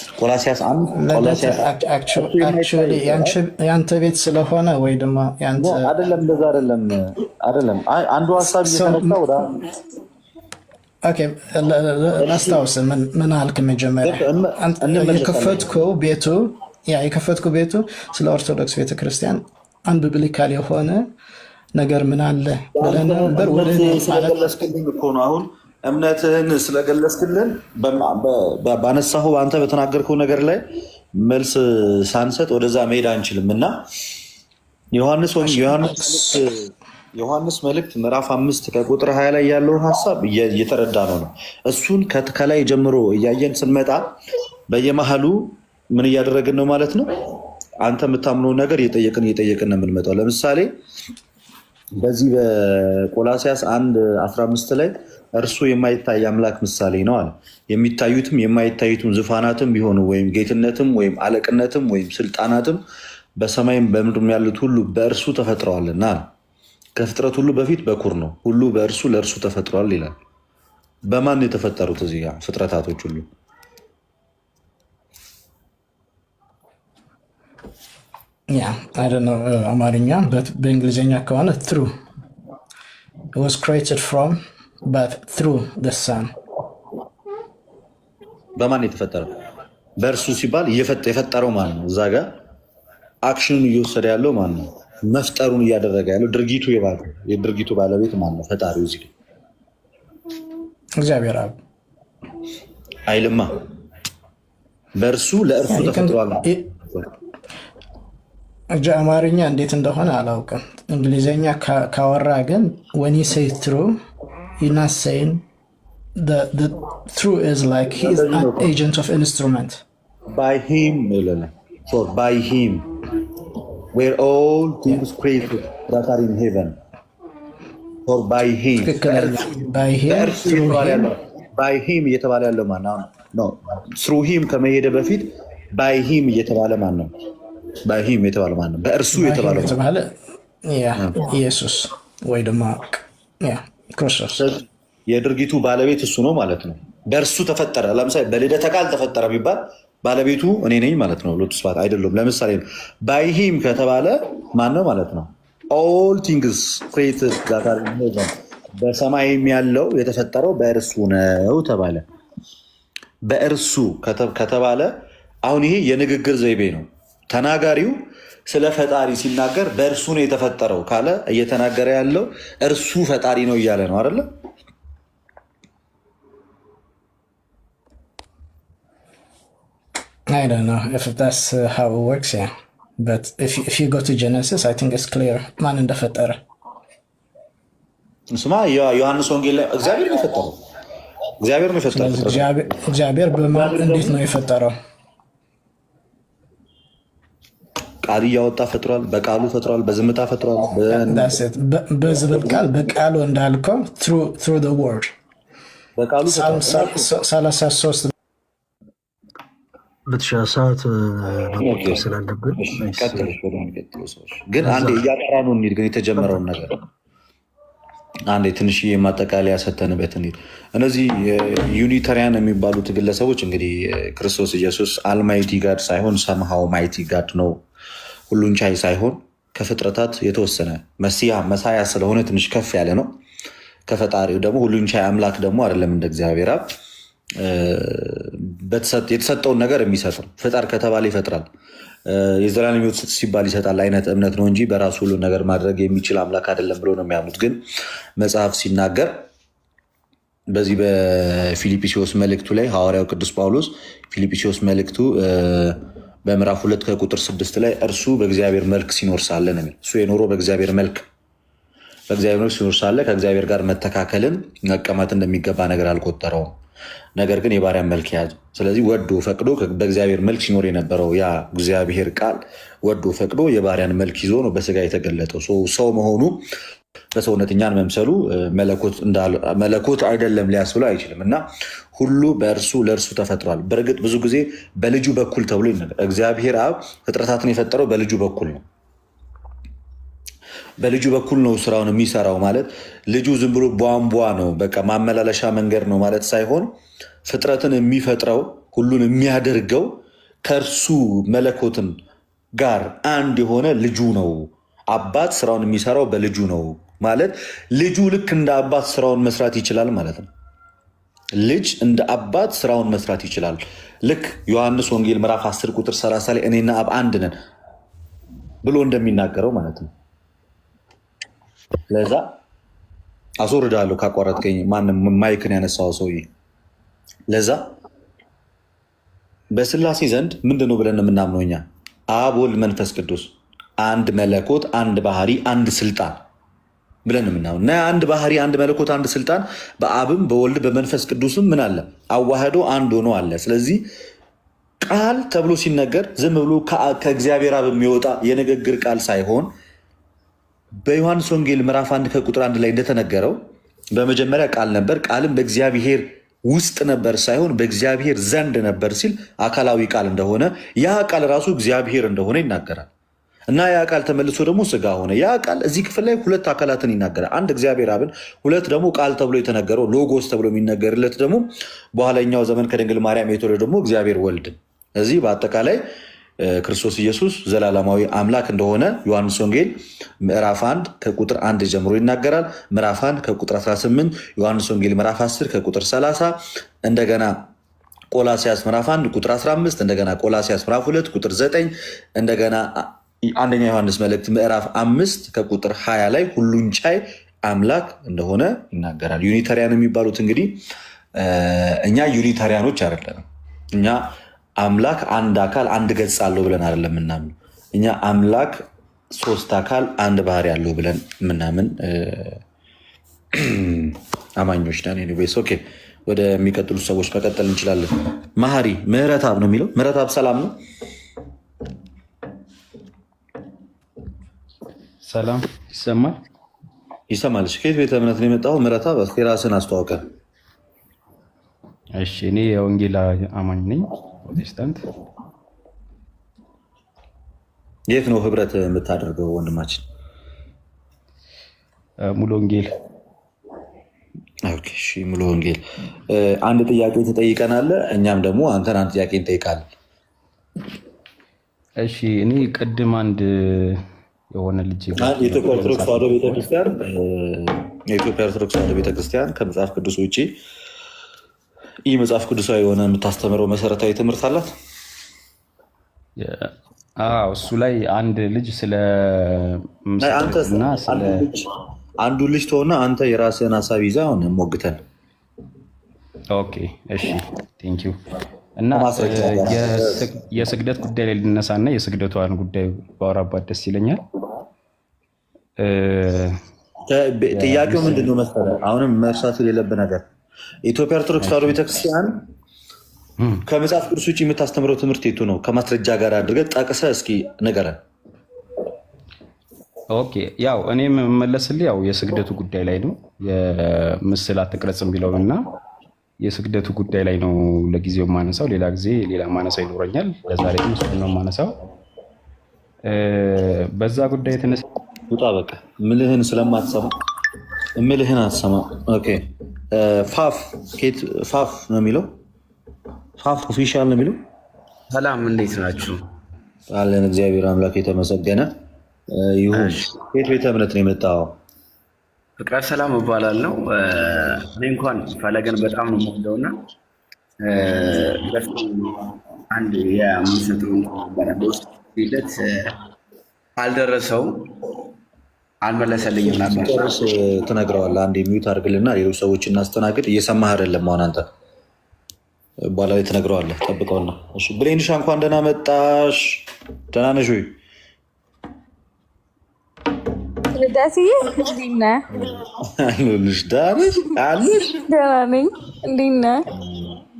S3: ያንተ ቤት ስለሆነ ወይ ደግሞ አይደለም፣ እንደዛ አይደለም። አንዱ ሀሳብ እየተነሳ ወደ
S5: ላስታውስ ምን አልክ? መጀመሪያ የከፈትኩ ቤቱ ስለ ኦርቶዶክስ ቤተክርስቲያን አንድ ቢብሊካል የሆነ ነገር ምን አለ ብለህ ነበር።
S3: አሁን እምነትህን ስለገለጽክልን ባነሳሁ አንተ በተናገርከው ነገር ላይ መልስ ሳንሰጥ ወደዛ መሄድ አንችልም እና ዮሐንስ መልእክት ምዕራፍ 5 ከቁጥር 20 ላይ ያለውን ሀሳብ እየተረዳ ነው። እሱን ከላይ ጀምሮ እያየን ስንመጣ በየመሃሉ ምን እያደረግን ነው ማለት ነው። አንተ የምታምነው ነገር እየጠየቅን ነው የምንመጣው። ለምሳሌ በዚህ በቆላሲያስ 1:15 ላይ እርሱ የማይታይ አምላክ ምሳሌ ነው አለ። የሚታዩትም የማይታዩትም ዙፋናትም ቢሆኑ ወይም ጌትነትም ወይም አለቅነትም ወይም ስልጣናትም በሰማይም በምድርም ያሉት ሁሉ በእርሱ ተፈጥረዋልና ከፍጥረት ሁሉ በፊት በኩር ነው፣ ሁሉ በእርሱ ለእርሱ ተፈጥሯል ይላል። በማን የተፈጠሩት እዚህ ጋር ፍጥረታቶች ሁሉ?
S5: I don't know አማርኛ በእንግሊዝኛ ከሆነ through it was created from but through the son
S3: በማን የተፈጠረው? በእርሱ ሲባል የፈጠረው ማን ነው? እዛ ጋር አክሽኑን እየወሰደ ያለው ማን ነው? መፍጠሩን እያደረገ ያለው የድርጊቱ ባለቤት ማን ነው? ፈጣሪው እዚህ
S5: እግዚአብሔር አብ
S3: አይልማ። በእርሱ ለእርሱ ተፈጥሯል።
S5: አማርኛ እንዴት እንደሆነ አላውቅም። እንግሊዝኛ ካወራ ግን when he say through he's not saying the through is like he is an agent of instrument.
S3: By him, for by him where all things created that are in heaven. For by him.
S5: by him through him.
S3: By him እየተባለ ያለው ማን ነው? No, through him ከመሄደ በፊት by him እየተባለ ማን ነው? by him የተባለ ማን ነው? በእርሱ የተባለ
S5: ኢየሱስ ወይ ደግሞ ክርስቶስ
S3: የድርጊቱ ባለቤት እሱ ነው ማለት ነው። በእርሱ ተፈጠረ። ለምሳሌ በልደተ ቃል ተፈጠረ ቢባል ባለቤቱ እኔ ነኝ ማለት ነው። ሎቱ ስፋት አይደለም። ለምሳሌ by him ከተባለ ማን ነው ማለት ነው? all things created that are in heaven በሰማይም ያለው የተፈጠረው በእርሱ ነው ተባለ። በእርሱ ከተባለ አሁን ይሄ የንግግር ዘይቤ ነው። ተናጋሪው ስለ ፈጣሪ ሲናገር በእርሱ ነው የተፈጠረው ካለ እየተናገረ ያለው እርሱ ፈጣሪ ነው እያለ ነው አይደለ?
S5: I don't know if that's how it works, yeah. But if you go to Genesis, I think it's clear. ማን እንደፈጠረ
S3: ስማ፣ ዮሐንስ ወንጌል ላይ እግዚአብሔር ነው የፈጠረው። እግዚአብሔር ነው የፈጠረው።
S5: እግዚአብሔር በማን እንዴት ነው የፈጠረው?
S3: ቃል እያወጣ ፈጥሯል። በቃሉ ፈጥሯል። በዝምታ ፈጥሯል።
S5: በዝብል ቃል በቃሉ እንዳልከው through the word
S3: በቃሉ
S5: 33
S1: በተሻ ሰዓት ስላለብን
S3: ግን አንዴ እያጠራ ነው እንሂድ። ግን የተጀመረውን ነገር አንዴ ትንሽዬ ማጠቃለያ ሰተንበት እንሂድ። እነዚህ ዩኒታሪያን የሚባሉት ግለሰቦች እንግዲህ ክርስቶስ ኢየሱስ አልማይቲ ጋድ ሳይሆን ሰምሃው ማይቲ ጋድ ነው፣ ሁሉን ቻይ ሳይሆን ከፍጥረታት የተወሰነ መሳያ ስለሆነ ትንሽ ከፍ ያለ ነው። ከፈጣሪው ደግሞ ሁሉን ቻይ አምላክ ደግሞ አይደለም እንደ እግዚአብሔር አብ የተሰጠውን ነገር የሚሰጥ ነው። ፍጠር ከተባለ ይፈጥራል። የዘላለም ሕይወት ሲባል ይሰጣል አይነት እምነት ነው እንጂ በራሱ ሁሉን ነገር ማድረግ የሚችል አምላክ አይደለም ብሎ ነው የሚያምኑት። ግን መጽሐፍ ሲናገር በዚህ በፊልጵስዩስ መልእክቱ ላይ ሐዋርያው ቅዱስ ጳውሎስ ፊልጵስዩስ መልእክቱ በምዕራፍ 2 ከቁጥር 6 ላይ እርሱ በእግዚአብሔር መልክ ሲኖር ሳለ ነው የሚል። እሱ የኖረው በእግዚአብሔር መልክ ሲኖር ሳለ ከእግዚአብሔር ጋር መተካከልን መቀማት እንደሚገባ ነገር አልቆጠረውም። ነገር ግን የባሪያን መልክ ያዘ። ስለዚህ ወዶ ፈቅዶ በእግዚአብሔር መልክ ሲኖር የነበረው ያ እግዚአብሔር ቃል ወዶ ፈቅዶ የባሪያን መልክ ይዞ ነው በስጋ የተገለጠው። ሰው መሆኑ በሰውነት እኛን መምሰሉ መለኮት አይደለም ሊያስብለው አይችልም። እና ሁሉ በእርሱ ለእርሱ ተፈጥሯል። በእርግጥ ብዙ ጊዜ በልጁ በኩል ተብሎ ይነገራል። እግዚአብሔር አብ ፍጥረታትን የፈጠረው በልጁ በኩል ነው። በልጁ በኩል ነው ስራውን የሚሰራው። ማለት ልጁ ዝም ብሎ ቧንቧ ነው፣ በቃ ማመላለሻ መንገድ ነው ማለት ሳይሆን ፍጥረትን የሚፈጥረው ሁሉን የሚያደርገው ከእርሱ መለኮትን ጋር አንድ የሆነ ልጁ ነው። አባት ስራውን የሚሰራው በልጁ ነው ማለት ልጁ ልክ እንደ አባት ስራውን መስራት ይችላል ማለት ነው። ልጅ እንደ አባት ስራውን መስራት ይችላል። ልክ ዮሐንስ ወንጌል ምዕራፍ 10 ቁጥር 30 ላይ እኔና አብ አንድ ነን ብሎ እንደሚናገረው ማለት ነው። ለዛ አስወርዳለሁ ካቋረጥከኝ፣ ማንም ማይክን ያነሳው ሰውዬ። ለዛ በስላሴ ዘንድ ምንድነው ብለን የምናምነው እኛ? አብ ወልድ መንፈስ ቅዱስ አንድ መለኮት፣ አንድ ባህሪ፣ አንድ ስልጣን ብለን የምናምነው እና አንድ ባህሪ፣ አንድ መለኮት፣ አንድ ስልጣን በአብም በወልድ በመንፈስ ቅዱስም ምን አለ? አዋህዶ አንድ ሆኖ አለ። ስለዚህ ቃል ተብሎ ሲነገር ዝም ብሎ ከእግዚአብሔር አብ የሚወጣ የንግግር ቃል ሳይሆን በዮሐንስ ወንጌል ምዕራፍ 1 ከቁጥር 1 ላይ እንደተነገረው በመጀመሪያ ቃል ነበር፣ ቃልም በእግዚአብሔር ውስጥ ነበር ሳይሆን በእግዚአብሔር ዘንድ ነበር ሲል አካላዊ ቃል እንደሆነ ያ ቃል ራሱ እግዚአብሔር እንደሆነ ይናገራል። እና ያ ቃል ተመልሶ ደግሞ ስጋ ሆነ። ያ ቃል እዚህ ክፍል ላይ ሁለት አካላትን ይናገራል። አንድ እግዚአብሔር አብን፣ ሁለት ደግሞ ቃል ተብሎ የተነገረው ሎጎስ ተብሎ የሚነገርለት ደግሞ በኋለኛው ዘመን ከድንግል ማርያም የተወለደ ደግሞ እግዚአብሔር ወልድን። እዚህ በአጠቃላይ ክርስቶስ ኢየሱስ ዘላለማዊ አምላክ እንደሆነ ዮሐንስ ወንጌል ምዕራፍ 1 ከቁጥር 1 ጀምሮ ይናገራል። ምዕራፍ 1 ከቁጥር 18፣ ዮሐንስ ወንጌል ምዕራፍ 10 ከቁጥር 30፣ እንደገና ቆላሲያስ ምዕራፍ 1 ቁጥር 15፣ እንደገና ቆላሲያስ ምዕራፍ 2 ቁጥር 9፣ እንደገና አንደኛ ዮሐንስ መልእክት ምዕራፍ 5 ከቁጥር 20 ላይ ሁሉን ቻይ አምላክ እንደሆነ ይናገራል። ዩኒታሪያን የሚባሉት እንግዲህ እኛ ዩኒታሪያኖች አይደለም። እኛ አምላክ አንድ አካል አንድ ገጽ አለው ብለን አይደለም ምናምን። እኛ አምላክ ሶስት አካል አንድ ባህሪ ያለው ብለን ምናምን አማኞች ነን። ኤኒዌይስ ኦኬ፣ ወደሚቀጥሉት ሰዎች መቀጠል እንችላለን። መሐሪ ምህረትአብ ነው የሚለው። ምህረትአብ ሰላም ነው?
S6: ሰላም ይሰማል?
S3: ይሰማል። ከየት ቤተ እምነት ነው የመጣው? ምህረትአብ እስኪ ራስን አስተዋውቀ።
S6: እሺ፣ እኔ የወንጌል አማኝ ነኝ፣ ፕሮቴስታንት።
S3: የት ነው ህብረት የምታደርገው ወንድማችን?
S6: ሙሉ ወንጌል።
S3: ኦኬ፣ እሺ፣ ሙሉ ወንጌል። አንድ ጥያቄ ትጠይቀናለህ፣ እኛም ደግሞ አንተን አንድ ጥያቄ እንጠይቃለን።
S6: እሺ፣ እኔ ቅድም አንድ የሆነ ልጅ
S3: የኢትዮጵያ ኦርቶዶክስ ተዋሕዶ ቤተክርስቲያን ከመጽሐፍ ቅዱስ ውጭ ይህ መጽሐፍ ቅዱሳዊ የሆነ የምታስተምረው መሰረታዊ ትምህርት አላት?
S6: እሱ ላይ አንድ ልጅ ስለ
S3: አንዱ ልጅ ተሆና አንተ የራስህን ሀሳብ ይዘህ አሁን ሞግተን።
S6: ኦኬ፣ እሺ፣ ቴንክ ዩ። እና የስግደት ጉዳይ ላይ ልነሳና የስግደቷን ጉዳይ ባወራባት ደስ ይለኛል።
S3: ጥያቄው ምንድን ነው መሰለህ? አሁንም መርሳት የሌለብህ ነገር የኢትዮጵያ ኦርቶዶክስ ተዋሕዶ ቤተክርስቲያን ከመጽሐፍ ቅዱስ ውጭ የምታስተምረው ትምህርት የቱ ነው? ከማስረጃ ጋር አድርገህ ጠቅሰህ እስኪ ንገረን።
S6: ኦኬ፣ ያው እኔ የምመለስልህ ያው የስግደቱ ጉዳይ ላይ ነው። የምስል አትቅረጽም ቢለው እና የስግደቱ ጉዳይ ላይ ነው ለጊዜው የማነሳው። ሌላ ጊዜ ሌላ ማነሳው ይኖረኛል። ለዛሬ ግን እሱን ነው የማነሳው። በዛ ጉዳይ የተነሳ
S3: ውጣ በቃ ምልህን ስለማትሰማ ምልህን አትሰማ። ኦኬ፣ ፋፍ ነው የሚለው። ፋፍ ኦፊሻል ነው የሚለው።
S7: ሰላም፣ እንዴት ናችሁ?
S3: አለን፣ እግዚአብሔር አምላክ የተመሰገነ ይሁን። የት ቤተ እምነት ነው የመጣው?
S7: ፍቅረ ሰላም እባላለሁ። እኔ እንኳን ፈለገን በጣም ነው የምወደውና አንድ የምንሰጠው በውስጥ ሂደት አልደረሰውም፣ አልመለሰልኝም ነበር።
S3: ትነግረዋለህ። አንድ ሚዩት አድርግልና ሌሎች ሰዎች እናስተናግድ። እየሰማህ አይደለም አሁን አንተ። በኋላ ላይ ትነግረዋለህ። ጠብቀውና። እሺ፣ ብሌንሻ እንኳን ደህና መጣሽ። ደህና ነሽ ወይ?
S8: ልደትዬ እንዴት ነህ?
S3: አለሁልሽ። አለሽ?
S8: ደህና ነኝ። እንዴት ነህ?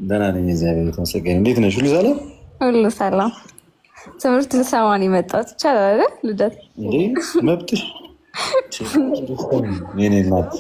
S3: ደህና ነኝ፣ እግዚአብሔር የተመሰገነ። እንዴት ነሽ? ሁሉ ሰላም?
S8: ሁሉ ሰላም። ትምህርት ልሰማ ነው የመጣሁት። ይቻላል አይደል? ልደት
S3: እንዴ መብትሽ። የኔ እናት